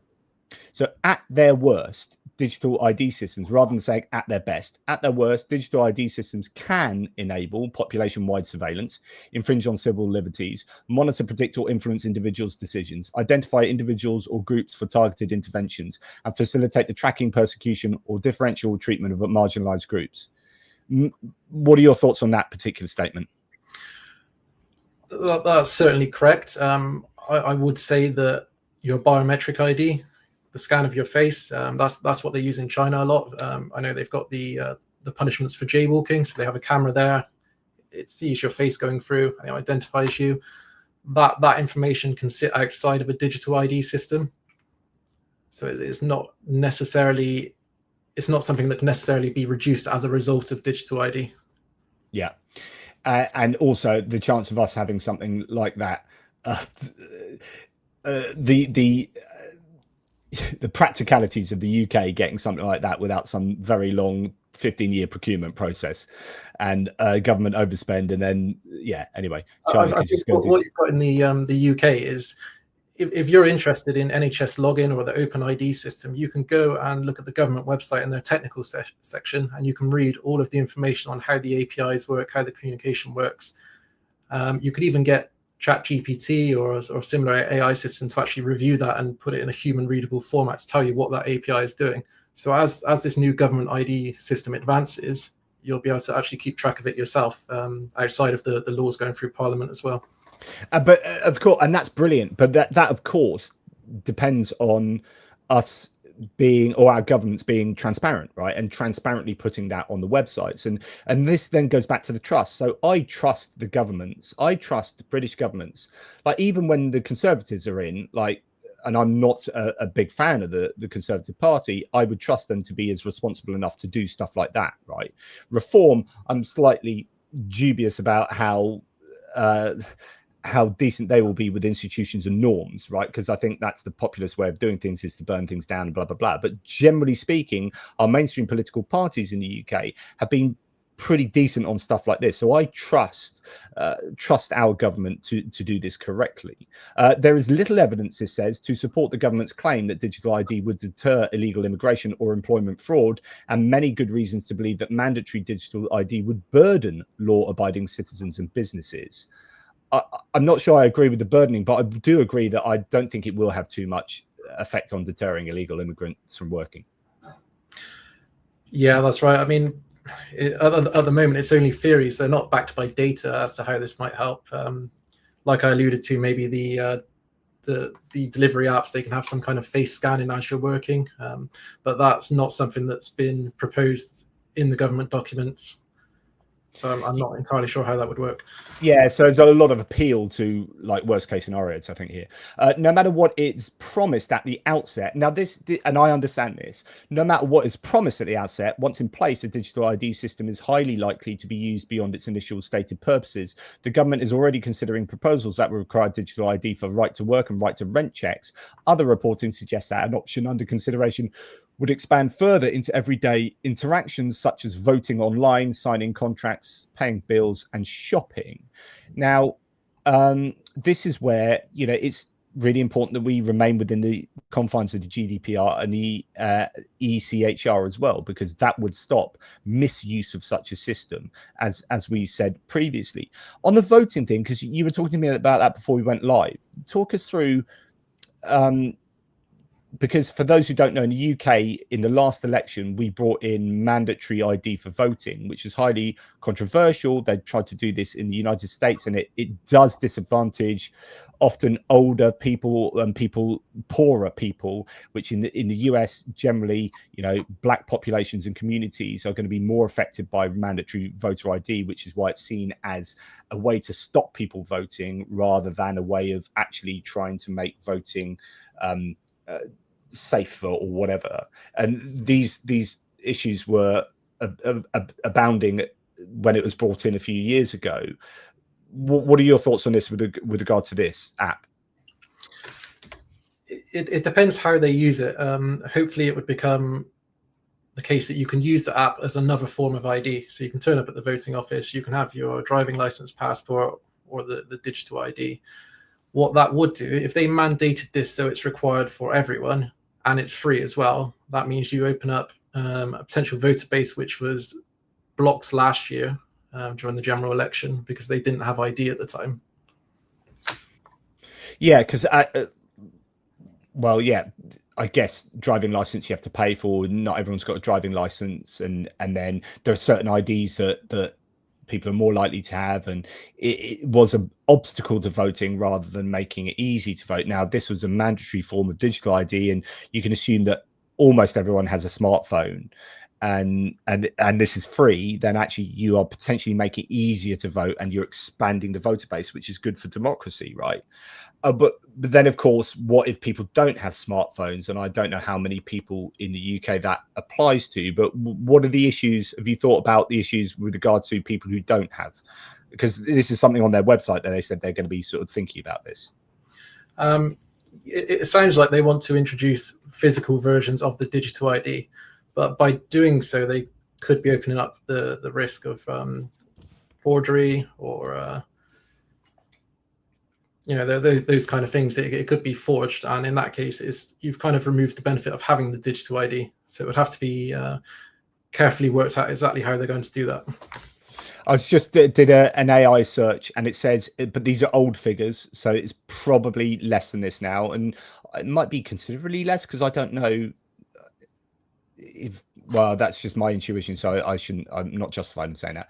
So at their worst, digital ID systems, rather than saying at their best, at their worst, digital ID systems can enable population-wide surveillance, infringe on civil liberties, monitor, predict, or influence individuals' decisions, identify individuals or groups for targeted interventions, and facilitate the tracking, persecution, or differential treatment of marginalized groups. What are your thoughts on that particular statement? That's certainly correct. I would say that your biometric ID, the scan of your face, that's what they use in China a lot. I know they've got the punishments for jaywalking, so they have a camera there. It sees your face going through and it identifies you. That information can sit outside of a digital ID system, so it's not necessarily, it's not something that can necessarily be reduced as a result of digital ID. Yeah, and also the chance of us having something like that, the practicalities of the UK getting something like that without some very long 15-year procurement process and government overspend, and then anyway, China I think what you've got in the UK is, if you're interested in NHS login or the Open ID system, you can go and look at the government website in their technical section, and you can read all of the information on how the APIs work, how the communication works. You could even get ChatGPT or similar AI system to actually review that and put it in a human readable format to tell you what that API is doing. So as this new government ID system advances, you'll be able to actually keep track of it yourself, outside of the laws going through Parliament as well. But of course, and that's brilliant. But that of course depends on us being, or our governments being, transparent, right, and transparently putting that on the websites, and this then goes back to the trust. So I trust the governments, I trust British governments, like even when the Conservatives are in, like, and I'm not a big fan of the Conservative Party, I would trust them to be as responsible enough to do stuff like that, right? Reform, I'm slightly dubious about how decent they will be with institutions and norms, right? Because I think that's the populist way of doing things, is to burn things down and blah, blah, blah. But generally speaking, our mainstream political parties in the UK have been pretty decent on stuff like this. So I trust our government to do this correctly. There is little evidence, this says, to support the government's claim that digital ID would deter illegal immigration or employment fraud, and many good reasons to believe that mandatory digital ID would burden law-abiding citizens and businesses. I'm not sure I agree with the burdening, but I do agree that I don't think it will have too much effect on deterring illegal immigrants from working. Yeah, that's right. I mean, at the moment, it's only theories. They're not backed by data as to how this might help. Like I alluded to, maybe the delivery apps, they can have some kind of face scanning as you're working, but that's not something that's been proposed in the government documents. So I'm not entirely sure how that would work. Yeah, so there's a lot of appeal to like worst case scenarios, I think, here. No matter what it's promised at the outset. Now and I understand this, no matter what is promised at the outset, once in place, a digital ID system is highly likely to be used beyond its initial stated purposes. The government is already considering proposals that will require digital ID for right to work and right to rent checks. Other reporting suggests that an option under consideration would expand further into everyday interactions such as voting online, signing contracts, paying bills, and shopping. Now, this is where, it's really important that we remain within the confines of the GDPR and the ECHR as well, because that would stop misuse of such a system, as we said previously. On the voting thing, because you were talking to me about that before we went live, talk us through, because for those who don't know, in the UK, in the last election, we brought in mandatory ID for voting, which is highly controversial. They tried to do this in the United States, and it does disadvantage often older people and poorer people, which in the US, generally, black populations and communities are going to be more affected by mandatory voter ID, which is why it's seen as a way to stop people voting rather than a way of actually trying to make voting safer or whatever. And these issues were abounding when it was brought in a few years ago. What are your thoughts on this with regard to this app? It depends how they use it. Hopefully it would become the case that you can use the app as another form of ID. So you can turn up at the voting office, you can have your driving license, passport, or the digital ID. What that would do, if they mandated this so it's required for everyone and it's free as well, that means you open up a potential voter base which was blocked last year during the general election because they didn't have ID at the time. Yeah, because well, yeah, I guess driving license you have to pay for. Not everyone's got a driving license, and then there are certain IDs that people are more likely to have, and it was an obstacle to voting rather than making it easy to vote. Now, this was a mandatory form of digital ID, and you can assume that almost everyone has a smartphone, and this is free. Then actually you are potentially making it easier to vote, and you're expanding the voter base, which is good for democracy, right? But then, of course, what if people don't have smartphones? And I don't know how many people in the UK that applies to, but what are the issues? Have you thought about the issues with regard to people who don't have? Because this is something on their website that they said they're going to be sort of thinking about this. It sounds like they want to introduce physical versions of the digital ID, but by doing so, they could be opening up the risk of forgery or those kind of things. It could be forged, and in that case, you've kind of removed the benefit of having the digital ID. So it would have to be carefully worked out exactly how they're going to do that. I just did an AI search, and it says, but these are old figures, so it's probably less than this now, and it might be considerably less because I don't know if. Well, that's just my intuition, so I'm not justified in saying that.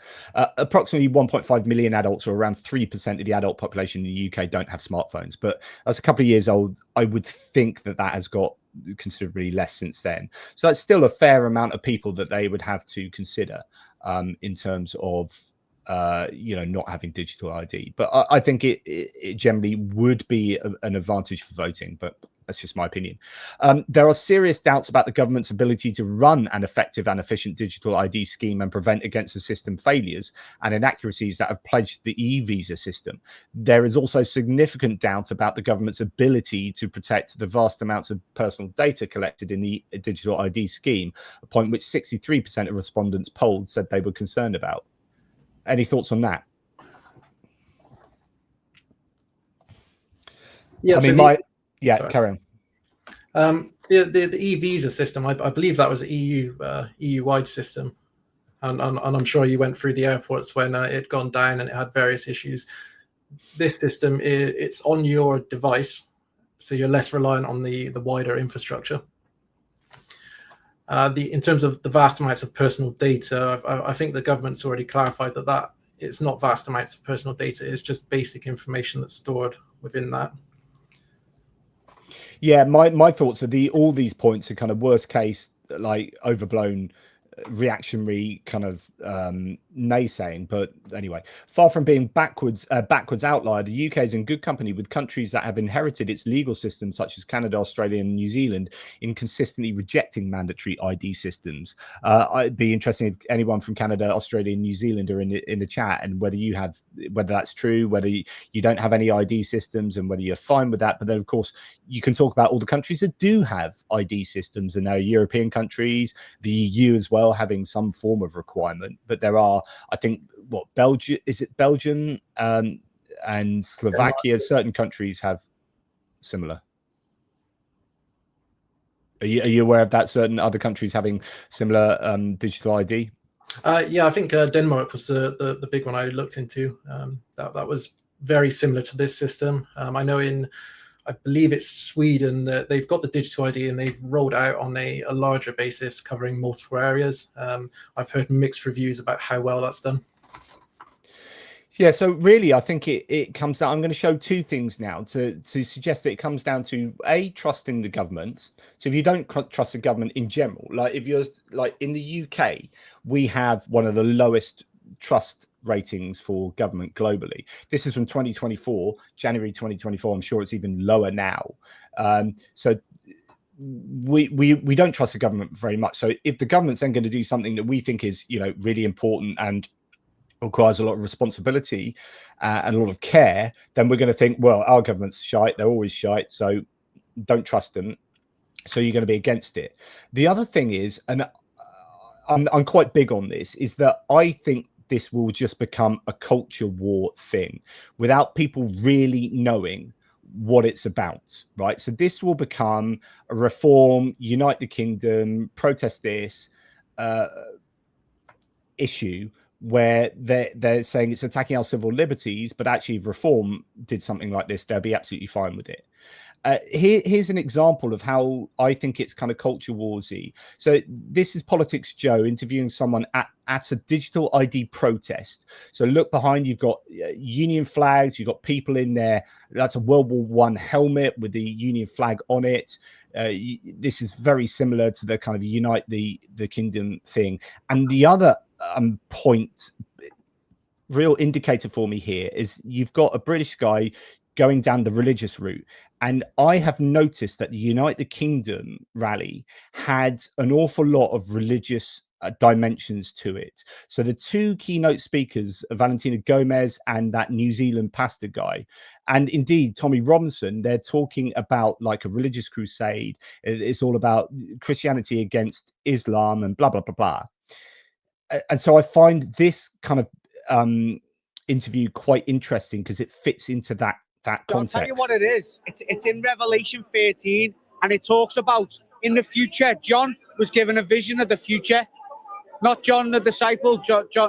Approximately 1.5 million adults, or around 3% of the adult population in the UK, don't have smartphones. But that's a couple of years old. I would think that has got considerably less since then. So that's still a fair amount of people that they would have to consider in terms of not having digital ID. But I think it generally would be an advantage for voting, but that's just my opinion. There are serious doubts about the government's ability to run an effective and efficient digital ID scheme and prevent against the system failures and inaccuracies that have plagued the e-visa system. There is also significant doubt about the government's ability to protect the vast amounts of personal data collected in the digital ID scheme, a point which 63% of respondents polled said they were concerned about. Any thoughts on that? Yeah, carry on. The e-visa system, I believe that was an EU-wide system, and I'm sure you went through the airports when it had gone down and it had various issues. This system, it's on your device, so you're less reliant on the wider infrastructure. In terms of the vast amounts of personal data, I think the government's already clarified that it's not vast amounts of personal data, it's just basic information that's stored within that. Yeah, my thoughts are all these points are kind of worst case, like overblown reactionary kind of naysaying. But anyway, far from being backwards outlier, the UK is in good company with countries that have inherited its legal systems, such as Canada, Australia, and New Zealand, in consistently rejecting mandatory ID systems. I'd be interested if anyone from Canada, Australia, and New Zealand are in the chat, and whether that's true, whether you don't have any ID systems, and whether you're fine with that. But then, of course, you can talk about all the countries that do have ID systems, and there are European countries, the EU as well, having some form of requirement. But there are, I think, Belgium and Slovakia, certain countries have similar. Are you aware of that, certain other countries having similar digital ID? Yeah, I think Denmark was the big one I looked into. That was very similar to this system. I know I believe it's Sweden, that they've got the digital ID and they've rolled out on a larger basis covering multiple areas. I've heard mixed reviews about how well that's done. Yeah, so really, I think it comes down. I'm going to show two things now to suggest that it comes down to trusting the government. So if you don't trust the government in general, like if you're like in the UK, we have one of the lowest trust ratings for government globally. This is from 2024, January 2024. I'm sure it's even lower now. So we don't trust the government very much. So if the government's then going to do something that we think is, you know, really important and requires a lot of responsibility and a lot of care, then we're going to think, well, our government's shite, they're always shite, so don't trust them. So you're going to be against it. The other thing is, and I'm quite big on this, is that I think this will just become a culture war thing without people really knowing what it's about, right? So this will become a reform, unite the kingdom, protest this issue where they're saying it's attacking our civil liberties, but actually if reform did something like this, they'll be absolutely fine with it. Here's an example of how I think it's kind of culture warsy. So this is Politics Joe interviewing someone at a digital ID protest. So look behind, you've got Union flags, you've got people in there. That's a World War I helmet with the Union flag on it. This is very similar to the kind of unite the kingdom thing. And the other point, real indicator for me here, is you've got a British guy going down the religious route. And I have noticed that the Unite the Kingdom rally had an awful lot of religious dimensions to it. So the two keynote speakers, Valentina Gomez and that New Zealand pastor guy, and indeed Tommy Robinson, they're talking about like a religious crusade. It's all about Christianity against Islam and blah, blah, blah, blah. And so I find this kind of interview quite interesting because it fits into that context. I'll tell you what it is. It's in Revelation 13, and it talks about in the future. John was given a vision of the future, not John the disciple,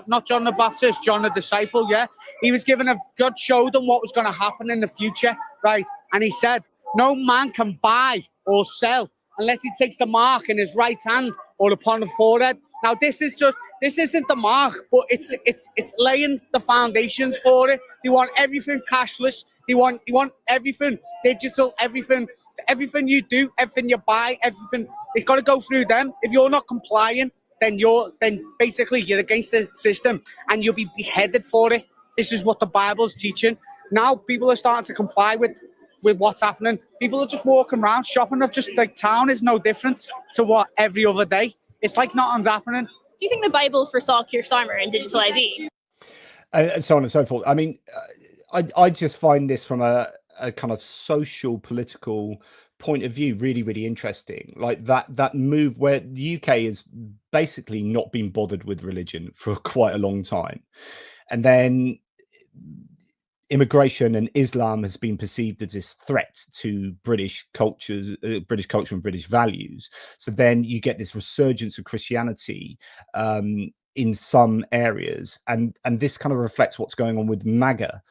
not John the Baptist, John the disciple. Yeah, he was given God showed him what was going to happen in the future, right? And he said, "No man can buy or sell unless he takes the mark in his right hand or upon the forehead." Now, this isn't the mark, but it's laying the foundations for it. They want everything cashless. They want everything digital, everything you do, everything you buy, everything. It's got to go through them. If you're not complying, then basically you're against the system and you'll be beheaded for it. This is what the Bible's teaching. Now people are starting to comply with what's happening. People are just walking around shopping. Of just like town is no different to what every other day. It's like nothing's happening. Do you think the Bible foresaw Keir Starmer and Digital ID? And so on and so forth. I mean, I just find this from a kind of social political point of view really, really interesting. Like that move where the UK has basically not been bothered with religion for quite a long time. And then immigration and Islam has been perceived as this threat to British culture and British values. So then you get this resurgence of Christianity in some areas, and this kind of reflects what's going on with MAGA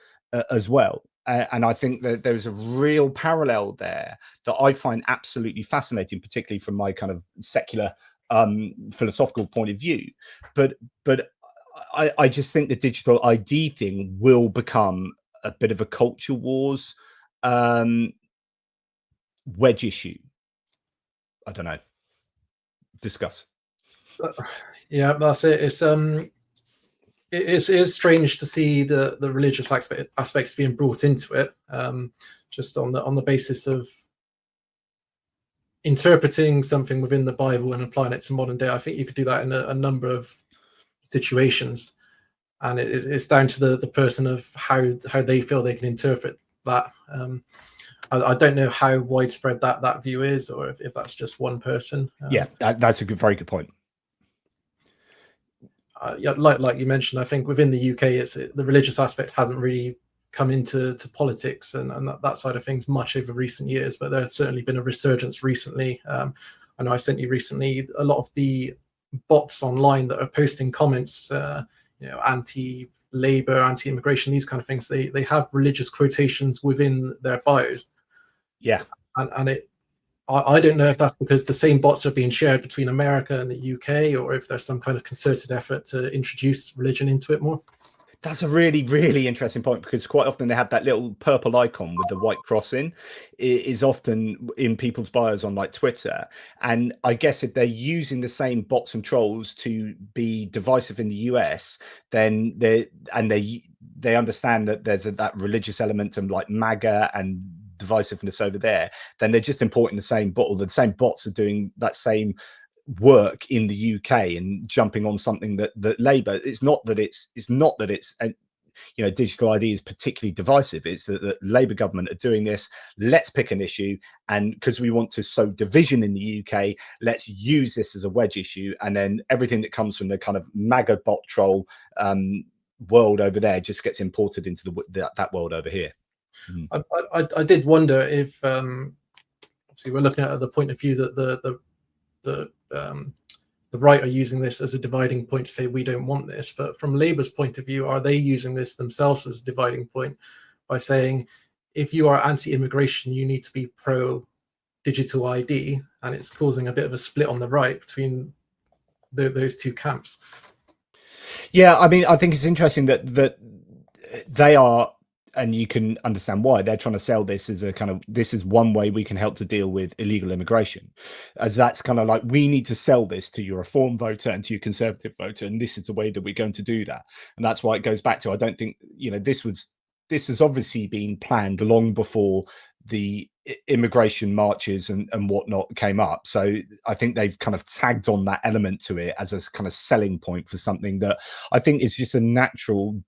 as well. And I think that there's a real parallel there that I find absolutely fascinating, particularly from my kind of secular philosophical point of view. But I just think the digital ID thing will become a bit of a culture wars wedge issue. I don't know. Discuss. Yeah, that's it. It's strange to see the religious aspects being brought into it, just on the basis of interpreting something within the Bible and applying it to modern day. I think you could do that in a number of situations, and it's down to the person of how they feel they can interpret that. I don't know how widespread that view is, or if that's just one person. Yeah, that's a very good point. Yeah, like you mentioned, I think within the UK, the religious aspect hasn't really come into politics and that side of things much over recent years, but there's certainly been a resurgence recently. I know I sent you recently a lot of the bots online that are posting comments, anti-Labour, anti-immigration, these kind of things. They have religious quotations within their bios. Yeah, and I don't know if that's because the same bots are being shared between America and the UK, or if there's some kind of concerted effort to introduce religion into it more. That's a really, really interesting point, because quite often they have that little purple icon with the white cross in. It is often in people's bios on like Twitter. And I guess if they're using the same bots and trolls to be divisive in the US, then they understand that there's that religious element to like MAGA and divisiveness over there, then they're just importing the same bot, or the same bots are doing that same work in the UK and jumping on something that Labour. It's not that it's digital ID is particularly divisive. It's that the Labour government are doing this. Let's pick an issue, and because we want to sow division in the UK, let's use this as a wedge issue, and then everything that comes from the kind of MAGA bot troll world over there just gets imported into that world over here. I did wonder if obviously we're looking at the point of view that the right are using this as a dividing point to say we don't want this, but from Labour's point of view, are they using this themselves as a dividing point by saying if you are anti-immigration, you need to be pro digital ID, and it's causing a bit of a split on the right between those two camps? Yeah, I mean, I think it's interesting that they are, and you can understand why they're trying to sell this as a kind of, this is one way we can help to deal with illegal immigration, as that's kind of like, we need to sell this to your Reform voter and to your Conservative voter, and this is the way that we're going to do that. And that's why it goes back to, I don't think, this has obviously been planned long before the immigration marches and whatnot came up. So I think they've kind of tagged on that element to it as a kind of selling point for something that I think is just a natural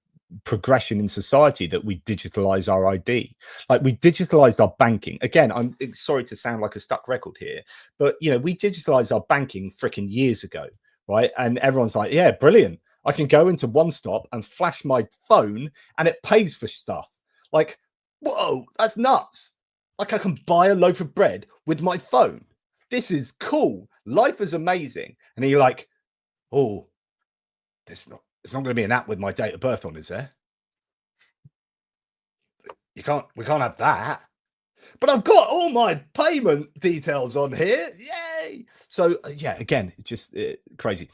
progression in society, that we digitalize our ID. Like, we digitalized our banking. Again, I'm sorry to sound like a stuck record here, but we digitalized our banking freaking years ago, right? And everyone's like, yeah, brilliant, I can go into One Stop and flash my phone and it pays for stuff. Like, whoa, that's nuts. Like, I can buy a loaf of bread with my phone. This is cool. Life is amazing. And you're like, oh, it's not going to be an app with my date of birth on, is there? We can't have that. But I've got all my payment details on here. Yay! So yeah, again, just crazy.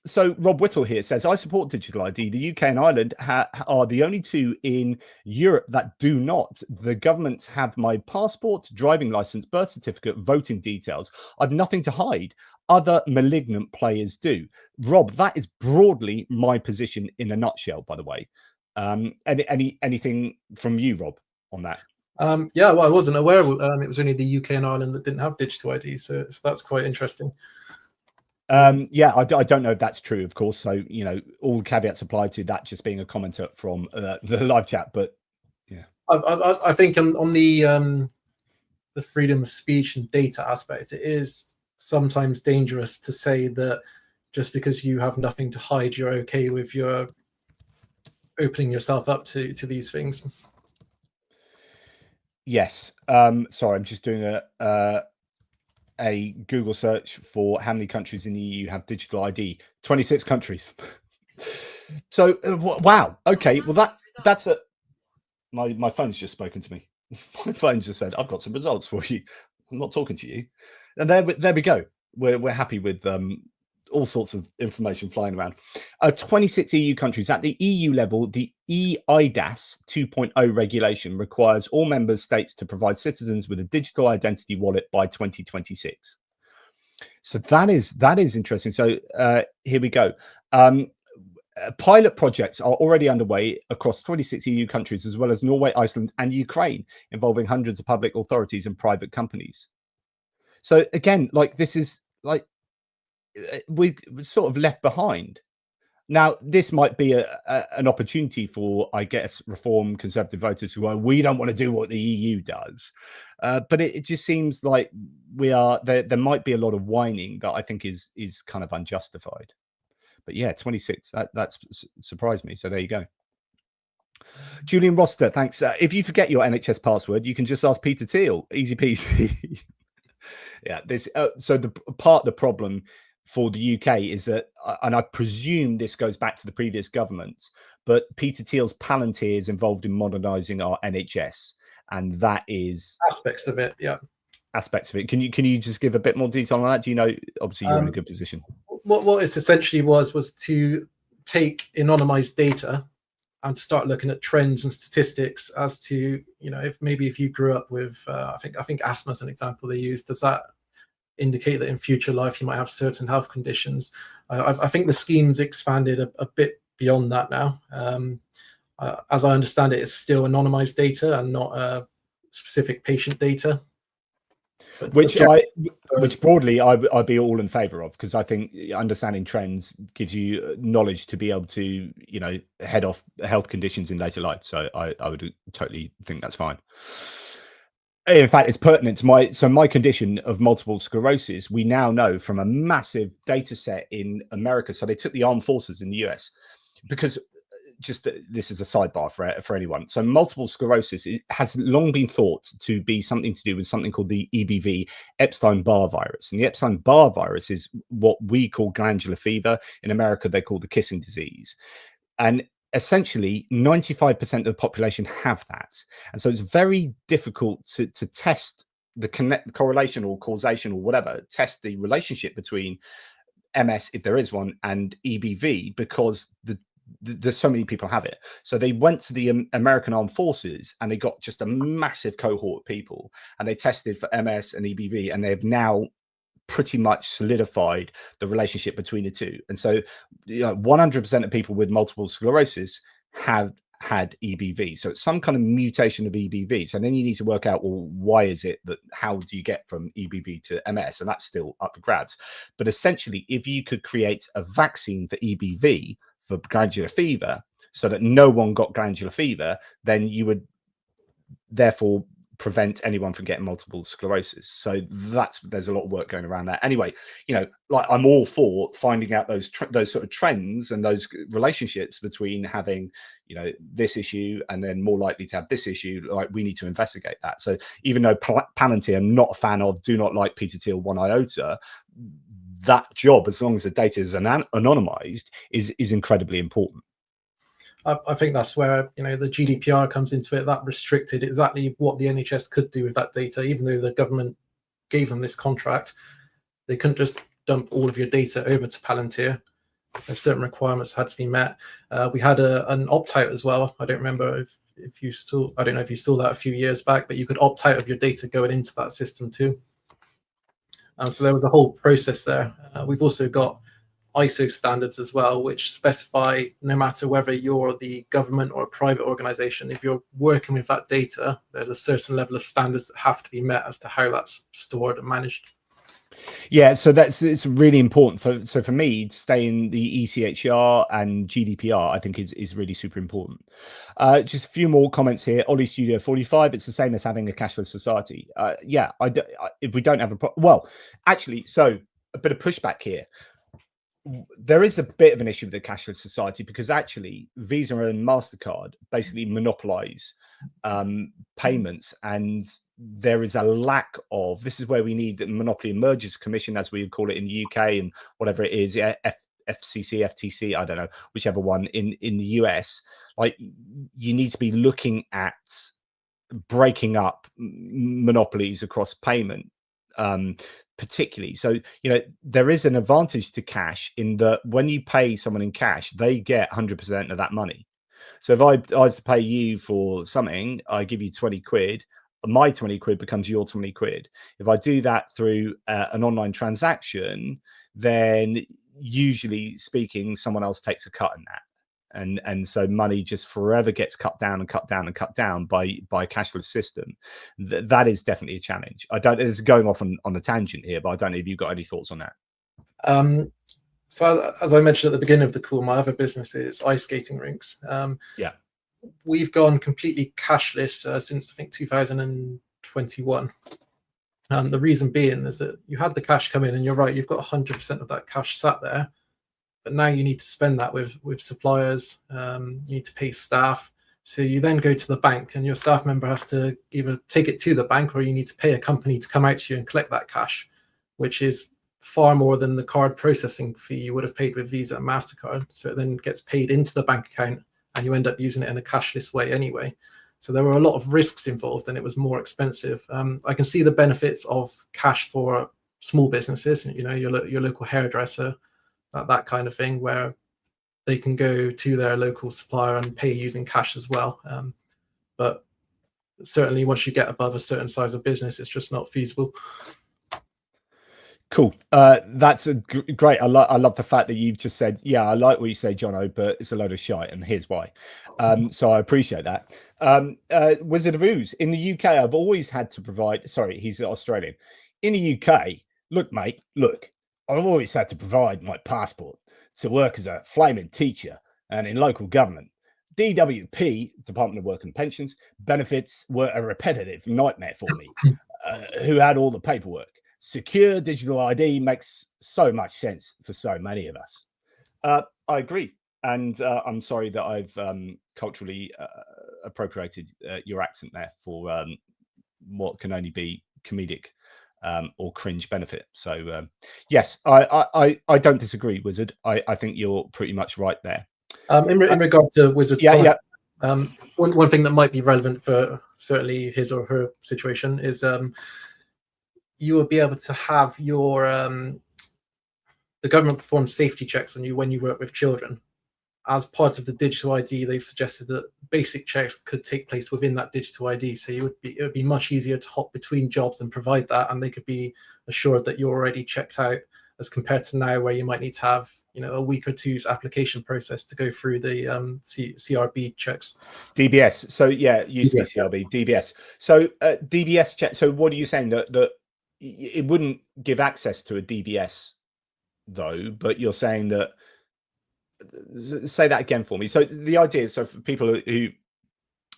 So Rob Whittle here says, I support digital ID. The UK and Ireland are the only two in Europe that do not. The governments have my passport, driving license, birth certificate, voting details. I've nothing to hide. Other malignant players do. Rob, that is broadly my position in a nutshell, by the way. Anything from you, Rob, on that? Yeah, well, I wasn't aware it was only the UK and Ireland that didn't have digital ID, so that's quite interesting. Yeah, I don't know if that's true, of course. So, all the caveats apply to that just being a commenter from the live chat. But yeah, I think on the freedom of speech and data aspect, it is sometimes dangerous to say that just because you have nothing to hide, you're okay with your opening yourself up to these things. Yes. Sorry, I'm just doing a Google search for how many countries in the EU have digital ID. 26 countries. So wow. Okay. Well, that's a my phone's just spoken to me. My phone just said, I've got some results for you. I'm not talking to you. And there we go. We're happy with all sorts of information flying around. 26 EU countries. At the EU level, the EIDAS 2.0 regulation requires all member states to provide citizens with a digital identity wallet by 2026. So that is interesting. So here we go. Pilot projects are already underway across 26 EU countries, as well as Norway, Iceland, and Ukraine, involving hundreds of public authorities and private companies. So again, like, this is like, we sort of left behind. Now, this might be an opportunity for, I guess, Reform Conservative voters who are, we don't want to do what the EU does. But it just seems like there might be a lot of whining that I think is kind of unjustified. But yeah, 26, that's surprised me. So there you go. Julian Roster, thanks. If you forget your NHS password, you can just ask Peter Thiel. Easy peasy. Yeah, so the problem for the UK is that, and I presume this goes back to the previous governments, but Peter Thiel's Palantir is involved in modernising our NHS, and that is aspects of it. Yeah, aspects of it. Can you just give a bit more detail on that? Do you know? Obviously, you're in a good position. What it essentially was to take anonymized data and to start looking at trends and statistics as to, if you grew up with, I think asthma is an example they use. Does that indicate that in future life you might have certain health conditions? I think the scheme's expanded a bit beyond that now. As I understand it, it's still anonymized data and not specific patient data. But which broadly I'd be all in favour of, because I think understanding trends gives you knowledge to be able to, you know, head off health conditions in later life. So I would totally think that's fine. In fact, it's pertinent to my condition of multiple sclerosis. We now know from a massive data set in America. So they took the armed forces in the US, because this is a sidebar for anyone. So multiple sclerosis, it has long been thought to be something to do with something called the EBV, Epstein-Barr virus. And the Epstein-Barr virus is what we call glandular fever. In America, they call the kissing disease. And essentially 95% of the population have that. And so it's very difficult to test the correlation or causation or whatever, test the relationship between MS, if there is one, and EBV, because there's so many people have it. So they went to the American Armed Forces and they got just a massive cohort of people and they tested for MS and EBV, and they've now pretty much solidified the relationship between the two. And so, you know, 100% of people with multiple sclerosis have had EBV. So it's some kind of mutation of EBV. So then you need to work out, well, why is it that, how do you get from EBV to MS? And that's still up for grabs. But essentially, if you could create a vaccine for EBV, for glandular fever, so that no one got glandular fever, then you would therefore prevent anyone from getting multiple sclerosis. So there's a lot of work going around that. Anyway, you know, like, I'm all for finding out those sort of trends and those relationships between having, you know, this issue and then more likely to have this issue. Like, we need to investigate that. So even though Palantir, I'm not a fan of, do not like Peter Thiel one iota, that job, as long as the data is anonymized, is incredibly important. I think that's where, you know, the GDPR comes into it. That restricted exactly what the NHS could do with that data. Even though the government gave them this contract, they couldn't just dump all of your data over to Palantir. There's certain requirements had to be met. We had an opt-out as well. I don't remember if you saw, I don't know if you saw that a few years back, but you could opt out of your data going into that system too. So there was a whole process there. We've also got ISO standards as well, which specify, no matter whether you're the government or a private organization, if you're working with that data, there's a certain level of standards that have to be met as to how that's stored and managed. Yeah, so it's really important for me to stay in the ECHR and GDPR. I think is really super important. Just a few more comments here. Ollie Studio 45. It's the same as having a cashless society. Yeah, if we don't have well, actually, so a bit of pushback here. There is a bit of an issue with the cashless society, because actually Visa and MasterCard basically monopolize payments, and there is a lack of, this is where we need the Monopoly and Mergers Commission, as we would call it in the UK, and whatever it is, FCC, FTC, I don't know, whichever one in the US. Like, you need to be looking at breaking up monopolies across payment, particularly. So, you know, there is an advantage to cash in that when you pay someone in cash, they get 100% of that money. So if I was to pay you for something, I give you 20 quid, my 20 quid becomes your 20 quid. If I do that through an online transaction, then usually speaking, someone else takes a cut in that. And so money just forever gets cut down and cut down and cut down by a cashless system. That is definitely a challenge. It's going off on a tangent here, but I don't know if you've got any thoughts on that. So as I mentioned at the beginning of the call, my other business is ice skating rinks. Yeah, we've gone completely cashless since I think 2021. The reason being is that you had the cash come in, and you're right, you've got 100% of that cash sat there. But now you need to spend that with suppliers. You need to pay staff. So you then go to the bank, and your staff member has to either take it to the bank, or you need to pay a company to come out to you and collect that cash, which is far more than the card processing fee you would have paid with Visa and MasterCard. So it then gets paid into the bank account, and you end up using it in a cashless way anyway. So there were a lot of risks involved, and it was more expensive. I can see the benefits of cash for small businesses, you know, your local hairdresser, that kind of thing, where they can go to their local supplier and pay using cash as well. But certainly once you get above a certain size of business, it's just not feasible. Cool. That's great. I love the fact that you've just said, yeah, I like what you say, Jono, but it's a load of shite, and here's why. So I appreciate that. Wizard of Ooze, in the UK, I've always had to provide. Sorry, he's Australian. In the UK, look, mate, look, I've always had to provide my passport to work as a flaming teacher and in local government. DWP, Department of Work and Pensions, benefits were a repetitive nightmare for me, who had all the paperwork. Secure digital ID makes so much sense for so many of us. I agree. And I'm sorry that I've culturally appropriated your accent there for what can only be comedic or cringe benefit. So yes, I don't disagree, Wizard. I think you're pretty much right there. In regard to Wizard's yeah. One thing that might be relevant for certainly his or her situation is you will be able to have your the government perform safety checks on you when you work with children. As part of the digital ID, they've suggested that basic checks could take place within that digital ID. So it would be much easier to hop between jobs and provide that, and they could be assured that you're already checked out, as compared to now where you might need to have a week or two's application process to go through the CRB checks. DBS. So yeah, used to be CRB, DBS. So DBS check. So what are you saying, that it wouldn't give access to a DBS though, but you're saying that, say that again for me. So the idea is, so for people who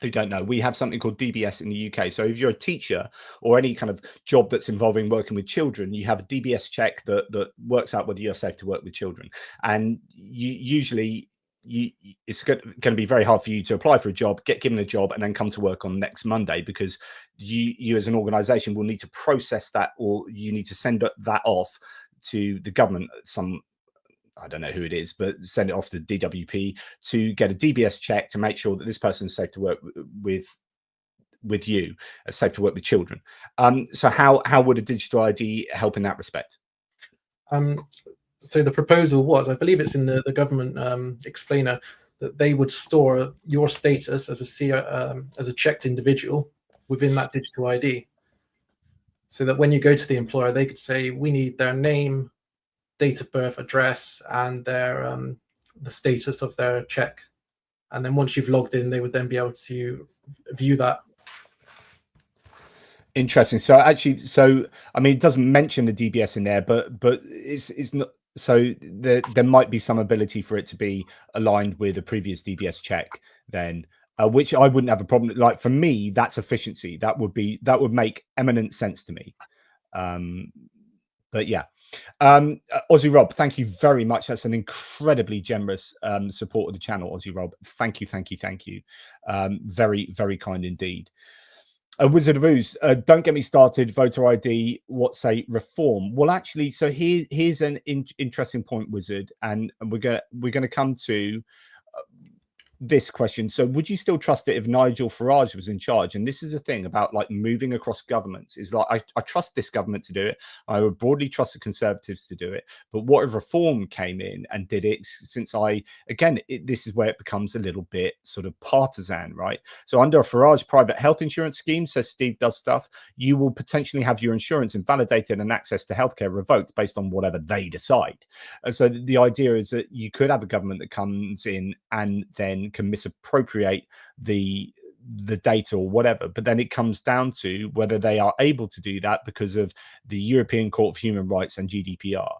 don't know, we have something called DBS in the UK. So if you're a teacher or any kind of job that's involving working with children, you have a DBS check that works out whether you're safe to work with children. And it's going to be very hard for you to apply for a job, get given a job, and then come to work on next Monday, because you as an organization will need to process that, or you need to send that off to the government. I don't know who it is, but send it off to DWP to get a DBS check to make sure that this person is safe to work with you, safe to work with children. So how would a digital ID help in that respect? So the proposal was, I believe it's in the government explainer, that they would store your status as a checked individual within that digital ID, so that when you go to the employer, they could say, we need their name, date of birth, address, and their the status of their check. And then once you've logged in, they would then be able to view that. Interesting. So actually, I mean, it doesn't mention the DBS in there, but it's not. So there might be some ability for it to be aligned with a previous DBS check then, which I wouldn't have a problem. Like, for me, that's efficiency. That would make eminent sense to me. But yeah, Aussie Rob, thank you very much. That's an incredibly generous support of the channel, Aussie Rob. Thank you. Very, very kind indeed. Wizard of Ooze, don't get me started. Voter ID, what say reform? Well, actually, so here's an interesting point, Wizard, and we're gonna come to this question. So would you still trust it if Nigel Farage was in charge? And this is a thing about like moving across governments, is like, I trust this government to do it. I would broadly trust the Conservatives to do it. But what if reform came in and did it? Since this is where it becomes a little bit sort of partisan, right? So under a Farage private health insurance scheme, says Steve does stuff, you will potentially have your insurance invalidated and access to healthcare revoked based on whatever they decide. So the idea is that you could have a government that comes in and then can misappropriate the data or whatever, but then it comes down to whether they are able to do that because of the European Court of Human Rights and GDPR.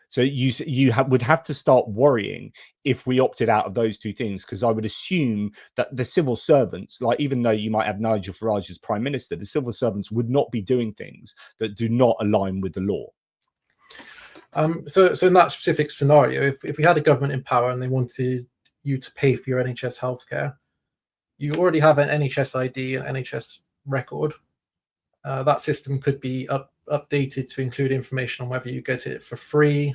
So you would have to start worrying if we opted out of those two things, because I would assume that the civil servants, like, even though you might have Nigel Farage as Prime Minister, the civil servants would not be doing things that do not align with the law. So in that specific scenario, if we had a government in power and they wanted you to pay for your NHS healthcare, you already have an NHS ID, an NHS record. That system could be updated to include information on whether you get it for free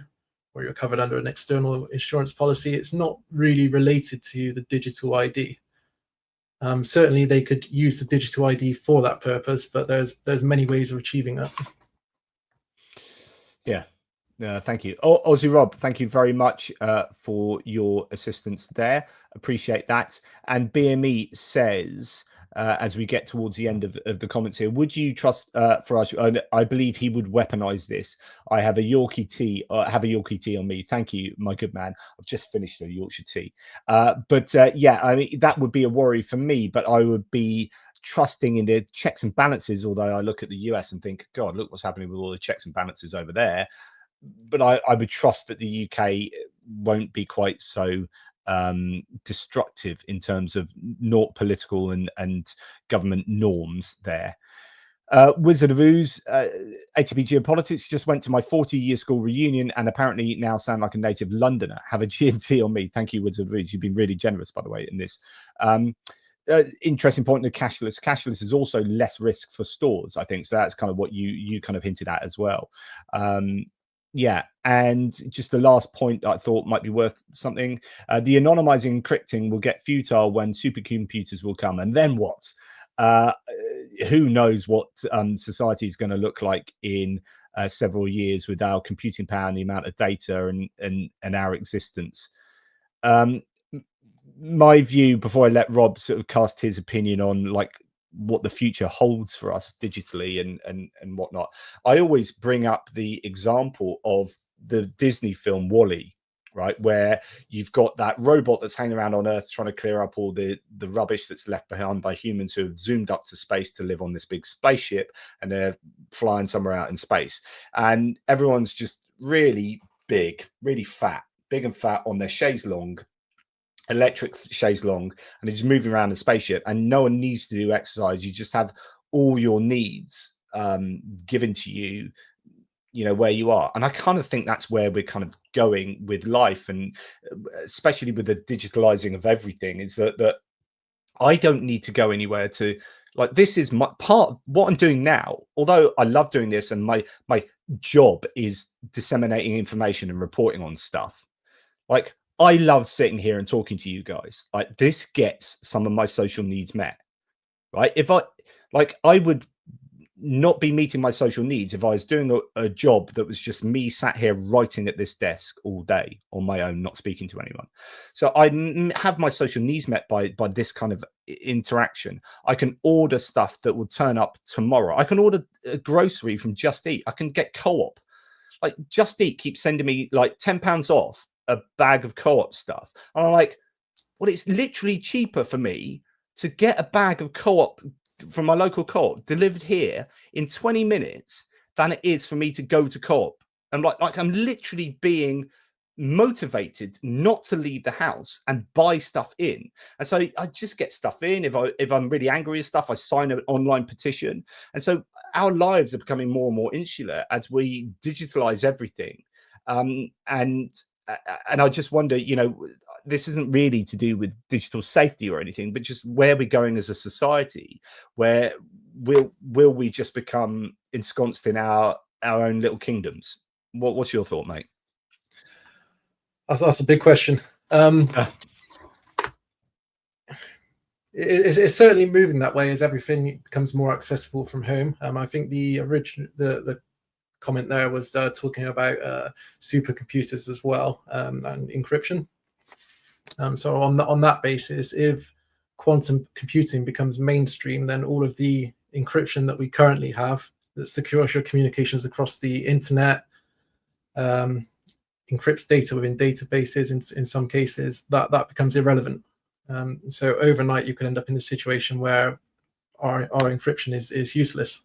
or you're covered under an external insurance policy. It's not really related to the digital ID. Certainly they could use the digital ID for that purpose, but there's many ways of achieving that. Yeah. Thank you. Aussie Rob, thank you very much for your assistance there. Appreciate that. And BME says, as we get towards the end of the comments here. Would you trust for us? I believe he would weaponize this. I have a Yorkie tea. Have a Yorkie tea on me. Thank you, my good man. I've just finished a Yorkshire tea. Yeah, I mean, that would be a worry for me, but I would be trusting in the checks and balances, although I look at the US and think, God, look what's happening with all the checks and balances over there. But I would trust that the UK won't be quite so destructive in terms of not political and government norms there. Wizard of Ooze, ATP Geopolitics just went to my 40-year school reunion and apparently now sound like a native Londoner. Have a G&T on me. Thank you, Wizard of Ooze. You've been really generous, by the way, in this. Interesting point, the cashless. Cashless is also less risk for stores, I think. So that's kind of what you kind of hinted at as well. Yeah, and just the last point I thought might be worth something. The anonymizing encrypting will get futile when supercomputers will come. And then what? Who knows what society is going to look like in several years with our computing power and the amount of data and our existence. My view, before I let Rob sort of cast his opinion on like what the future holds for us digitally and whatnot, I always bring up the example of the Disney film WALL-E, right, where you've got that robot that's hanging around on Earth trying to clear up all the rubbish that's left behind by humans who have zoomed up to space to live on this big spaceship, and they're flying somewhere out in space, and everyone's just really big, really fat, big and fat on their chaise longue, electric chaise longue, and they're just moving around the spaceship, and no one needs to do exercise. You just have all your needs given to you, you know, where you are. And I kind of think that's where we're kind of going with life, and especially with the digitalizing of everything, is that I don't need to go anywhere to, like, this is my part of what I'm doing now. Although I love doing this and my job is disseminating information and reporting on stuff, like, I love sitting here and talking to you guys. Like, this gets some of my social needs met, right? If I would not be meeting my social needs if I was doing a job that was just me sat here writing at this desk all day on my own, not speaking to anyone. So I have my social needs met by this kind of interaction. I can order stuff that will turn up tomorrow. I can order a grocery from Just Eat. I can get Co-op. Like, Just Eat keeps sending me like £10 off a bag of Co-op stuff, and I'm like, well, it's literally cheaper for me to get a bag of Co-op from my local Co-op delivered here in 20 minutes than it is for me to go to Co-op. And like I'm literally being motivated not to leave the house and buy stuff in. And so I just get stuff in. If I'm really angry at stuff, I sign an online petition. And so our lives are becoming more and more insular as we digitalize everything. And I just wonder, you know, this isn't really to do with digital safety or anything, but just where we're going as a society, where will we just become ensconced in our own little kingdoms? What's your thought, mate? That's a big question. It's certainly moving that way as everything becomes more accessible from home. I think the comment there was talking about supercomputers as well, and encryption. So on that basis, if quantum computing becomes mainstream, then all of the encryption that we currently have that secures your communications across the internet, encrypts data within databases in some cases, that becomes irrelevant. So overnight, you could end up in a situation where our encryption is useless.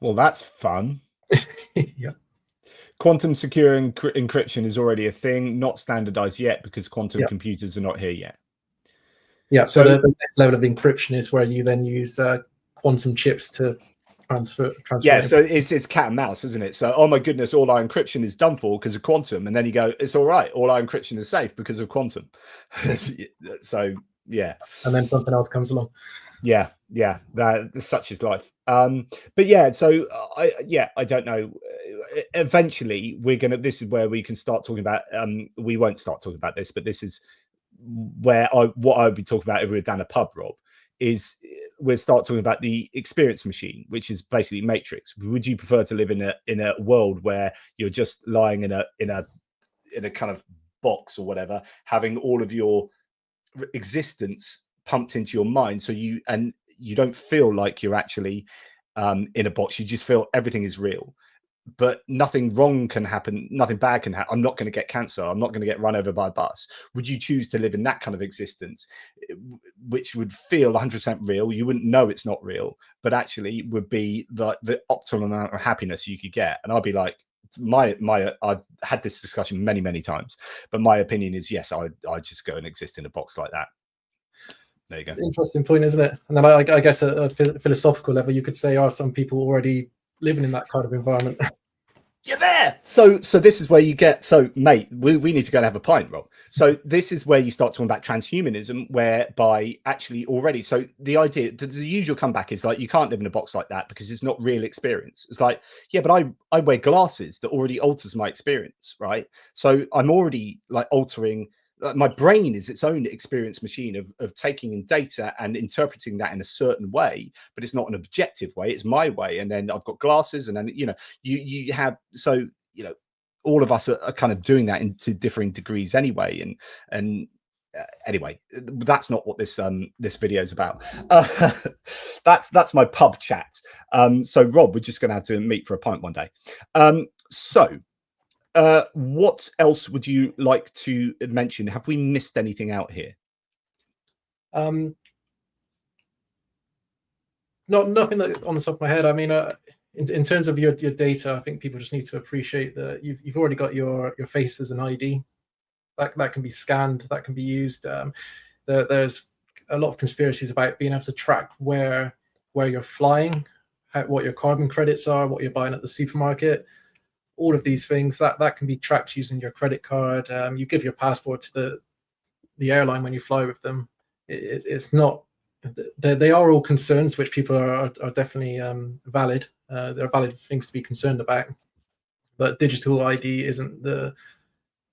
Well, that's fun. Yeah. Quantum secure encryption is already a thing, not standardized yet because quantum computers are not here yet. Yeah, so the next level of encryption is where you then use quantum chips to transfer. Yeah, so it's cat and mouse, isn't it? So, oh my goodness, all our encryption is done for because of quantum. And then you go, it's all right, all our encryption is safe because of quantum. So, yeah. And then something else comes along. Yeah, such is life. But yeah, so I don't know. Eventually this is where we can start talking about, we won't start talking about this, but this is where what I would be talking about if we were down a pub, Rob, is we'll start talking about the experience machine, which is basically Matrix. Would you prefer to live in a world where you're just lying in a kind of box or whatever, having all of your existence pumped into your mind, so you don't feel like you're actually in a box. You just feel everything is real, but nothing wrong can happen, nothing bad can happen. I'm not going to get cancer, I'm not going to get run over by a bus. Would you choose to live in that kind of existence, which would feel 100% real? You wouldn't know it's not real, but actually would be the optimal amount of happiness you could get. And I'd be like, I've had this discussion many times, but my opinion is yes, I'd just go and exist in a box like that. There you go. Interesting point, isn't it? And then I guess at a philosophical level, you could say, are some people already living in that kind of environment? You're there. So this is where you get, so mate, we need to go and have a pint, Rob. So this is where you start talking about transhumanism, whereby actually already, so the idea, the usual comeback is like, you can't live in a box like that because it's not real experience. It's like, yeah, but I wear glasses that already alters my experience, right? So I'm already like altering, my brain is its own experience machine of taking in data and interpreting that in a certain way, but it's not an objective way, it's my way. And then I've got glasses, and then, you know, you have, so, you know, all of us are kind of doing that into differing degrees anyway. And anyway, that's not what this video is about. That's my pub chat. So Rob, we're just gonna have to meet for a pint one day. What else would you like to mention? Have we missed anything out here? Nothing that on the top of my head. I mean, in terms of your data, I think people just need to appreciate that you've already got your face as an ID. That can be scanned, that can be used. There's a lot of conspiracies about being able to track where you're flying, what your carbon credits are, what you're buying at the supermarket. All of these things that can be tracked using your credit card. You give your passport to the airline when you fly with them. It's not. They are all concerns which people are definitely valid. They're valid things to be concerned about. But digital ID isn't the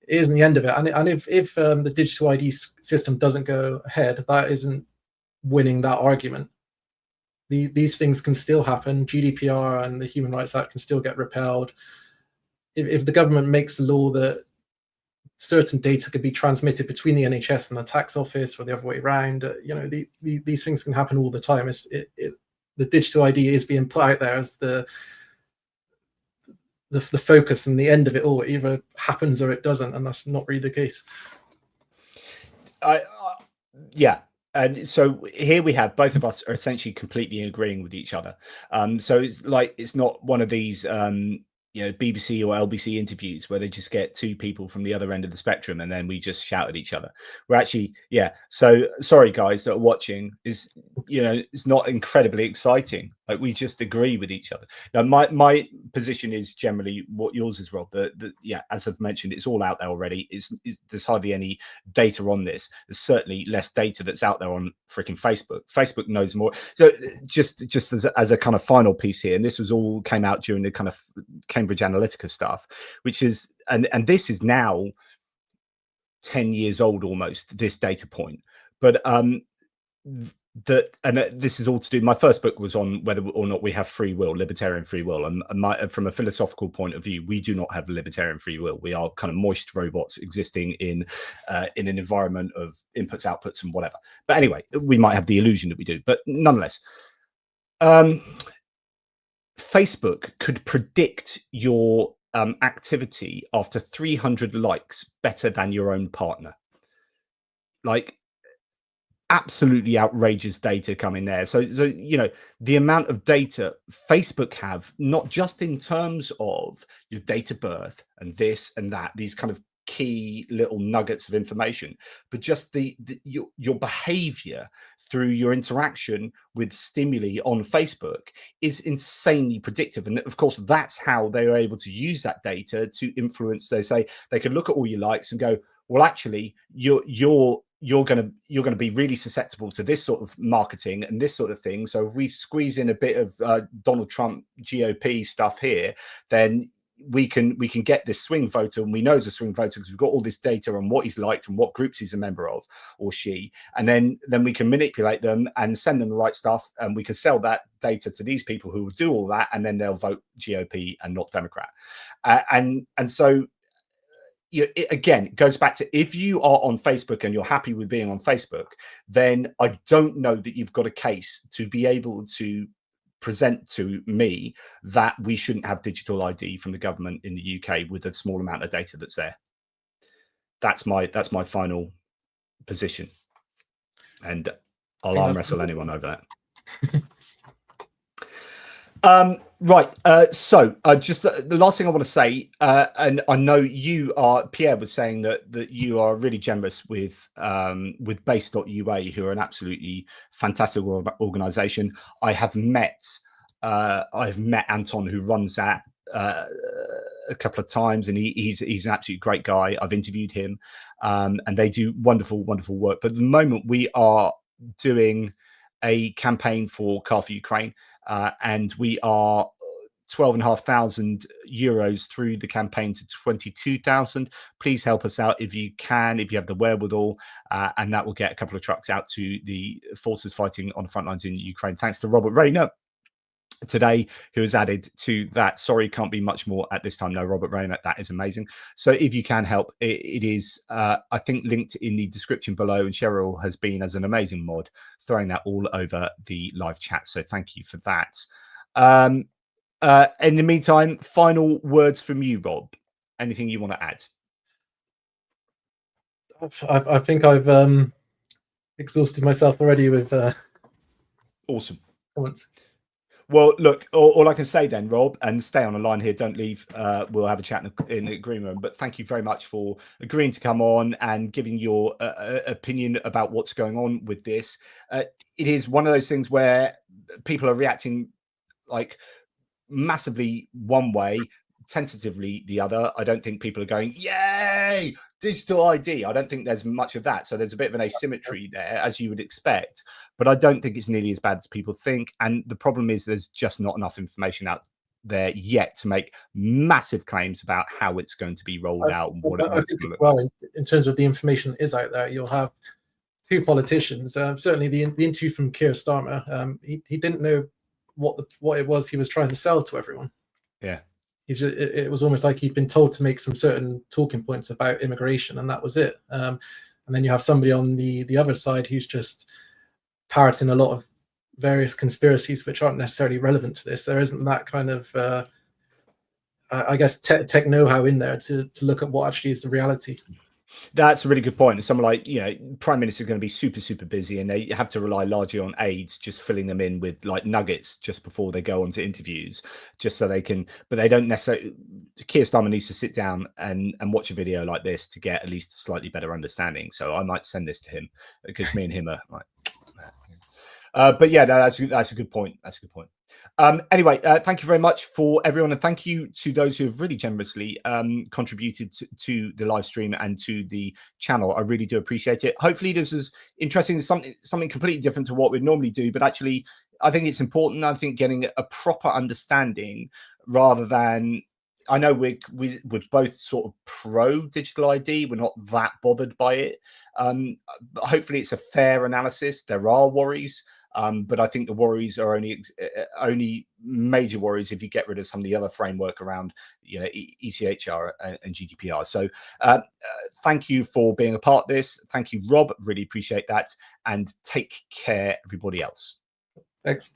end of it. And if the digital ID system doesn't go ahead, that isn't winning that argument. These things can still happen. GDPR and the Human Rights Act can still get repealed. If the government makes the law that certain data could be transmitted between the NHS and the tax office, or the other way around, you know, these things can happen all the time. The digital ID is being put out there as the focus and the end of it all. It either happens or it doesn't, and that's not really the case. Yeah. And so here we have, both of us are essentially completely agreeing with each other. So it's like, it's not one of these you know, BBC or LBC interviews where they just get two people from the other end of the spectrum and then we just shout at each other. We're actually, yeah. So sorry guys that are watching, is, you know, it's not incredibly exciting. Like, we just agree with each other. Now my position is generally what yours is, Rob. Yeah, as I've mentioned, it's all out there already. There's hardly any data on this. There's certainly less data that's out there on freaking Facebook. Facebook knows more. So just as a kind of final piece here, and this was all came out during the kind of Cambridge Analytica stuff, which is, and this is now 10 years old almost, this data point. But this is all to do, my first book was on whether or not we have free will, libertarian free will, and from a philosophical point of view, we do not have libertarian free will. We are kind of moist robots existing in an environment of inputs, outputs, and whatever. But anyway, we might have the illusion that we do, but nonetheless, Facebook could predict your activity after 300 likes better than your own partner. Like, absolutely outrageous data coming there. So you know, the amount of data Facebook have, not just in terms of your date of birth and this and that, these kind of key little nuggets of information, but just your behavior through your interaction with stimuli on Facebook is insanely predictive. And of course, that's how they are able to use that data to influence. They say they can look at all your likes and go, well, actually, you're going to be really susceptible to this sort of marketing and this sort of thing. So if we squeeze in a bit of Donald Trump GOP stuff here, then we can get this swing voter, and we know it's a swing voter because we've got all this data on what he's liked and what groups he's a member of, or she, and then we can manipulate them and send them the right stuff, and we can sell that data to these people who will do all that, and then they'll vote GOP and not Democrat. And so again, it goes back to, if you are on Facebook and you're happy with being on Facebook, then I don't know that you've got a case to be able to present to me that we shouldn't have digital ID from the government in the UK with a small amount of data that's there. That's my final position, and I'll arm wrestle anyone over that. Right. So just the last thing I want to say, and I know Pierre was saying that you are really generous with base.ua, who are an absolutely fantastic organization. I've met Anton, who runs that, a couple of times, and he's an absolutely great guy. I've interviewed him, and they do wonderful work. But at the moment, we are doing a campaign for Car for Ukraine, and we are 12,500 euros through the campaign to 22,000. Please help us out if you can, if you have the wherewithal, and that will get a couple of trucks out to the forces fighting on the front lines in Ukraine. Thanks to Robert Rayner today, who has added to that. Sorry, can't be much more at this time. No, Robert Rayner, that is amazing. So if you can help, it is I think linked in the description below, and Cheryl has been, as an amazing mod, throwing that all over the live chat, so thank you for that. In the meantime, final words from you, Rob. Anything you want to add? I think I've exhausted myself already with awesome comments. Well, look, all I can say then, Rob, and stay on the line here, don't leave. We'll have a chat in the green room. But thank you very much for agreeing to come on and giving your opinion about what's going on with this. It is one of those things where people are reacting like massively one way, tentatively the other. I don't think people are going, yay, digital ID. I don't think there's much of that. So there's a bit of an asymmetry there, as you would expect. But I don't think it's nearly as bad as people think. And the problem is there's just not enough information out there yet to make massive claims about how it's going to be rolled out and what it's going to look like. In terms of the information that is out there, you'll have two politicians. Certainly the interview from Keir Starmer, he didn't know what it was he was trying to sell to everyone. Yeah. It was almost like he'd been told to make some certain talking points about immigration, and that was it. And then you have somebody on the other side who's just parroting a lot of various conspiracies which aren't necessarily relevant to this. There isn't that kind of, I guess, tech know-how in there to look at what actually is the reality. That's a really good point. Someone like, Prime Minister is going to be super busy, and they have to rely largely on aides just filling them in with like nuggets just before they go on to interviews, just so they can, but they don't necessarily. Keir Starmer needs to sit down and watch a video like this to get at least a slightly better understanding. So I might send this to him, because me and him are like, but yeah, no, that's a good point. That's a good point. Anyway, thank you very much for everyone, and thank you to those who have really generously contributed to the live stream and to the channel. I really do appreciate it. Hopefully this is interesting, something completely different to what we normally do, but actually I think it's important. I think getting a proper understanding, rather than, I know we're both sort of pro digital ID. We're not that bothered by it. But hopefully it's a fair analysis. There are worries. But I think the worries are only major worries if you get rid of some of the other framework around, ECHR and GDPR. So thank you for being a part of this. Thank you, Rob. Really appreciate that. And take care, everybody else. Thanks.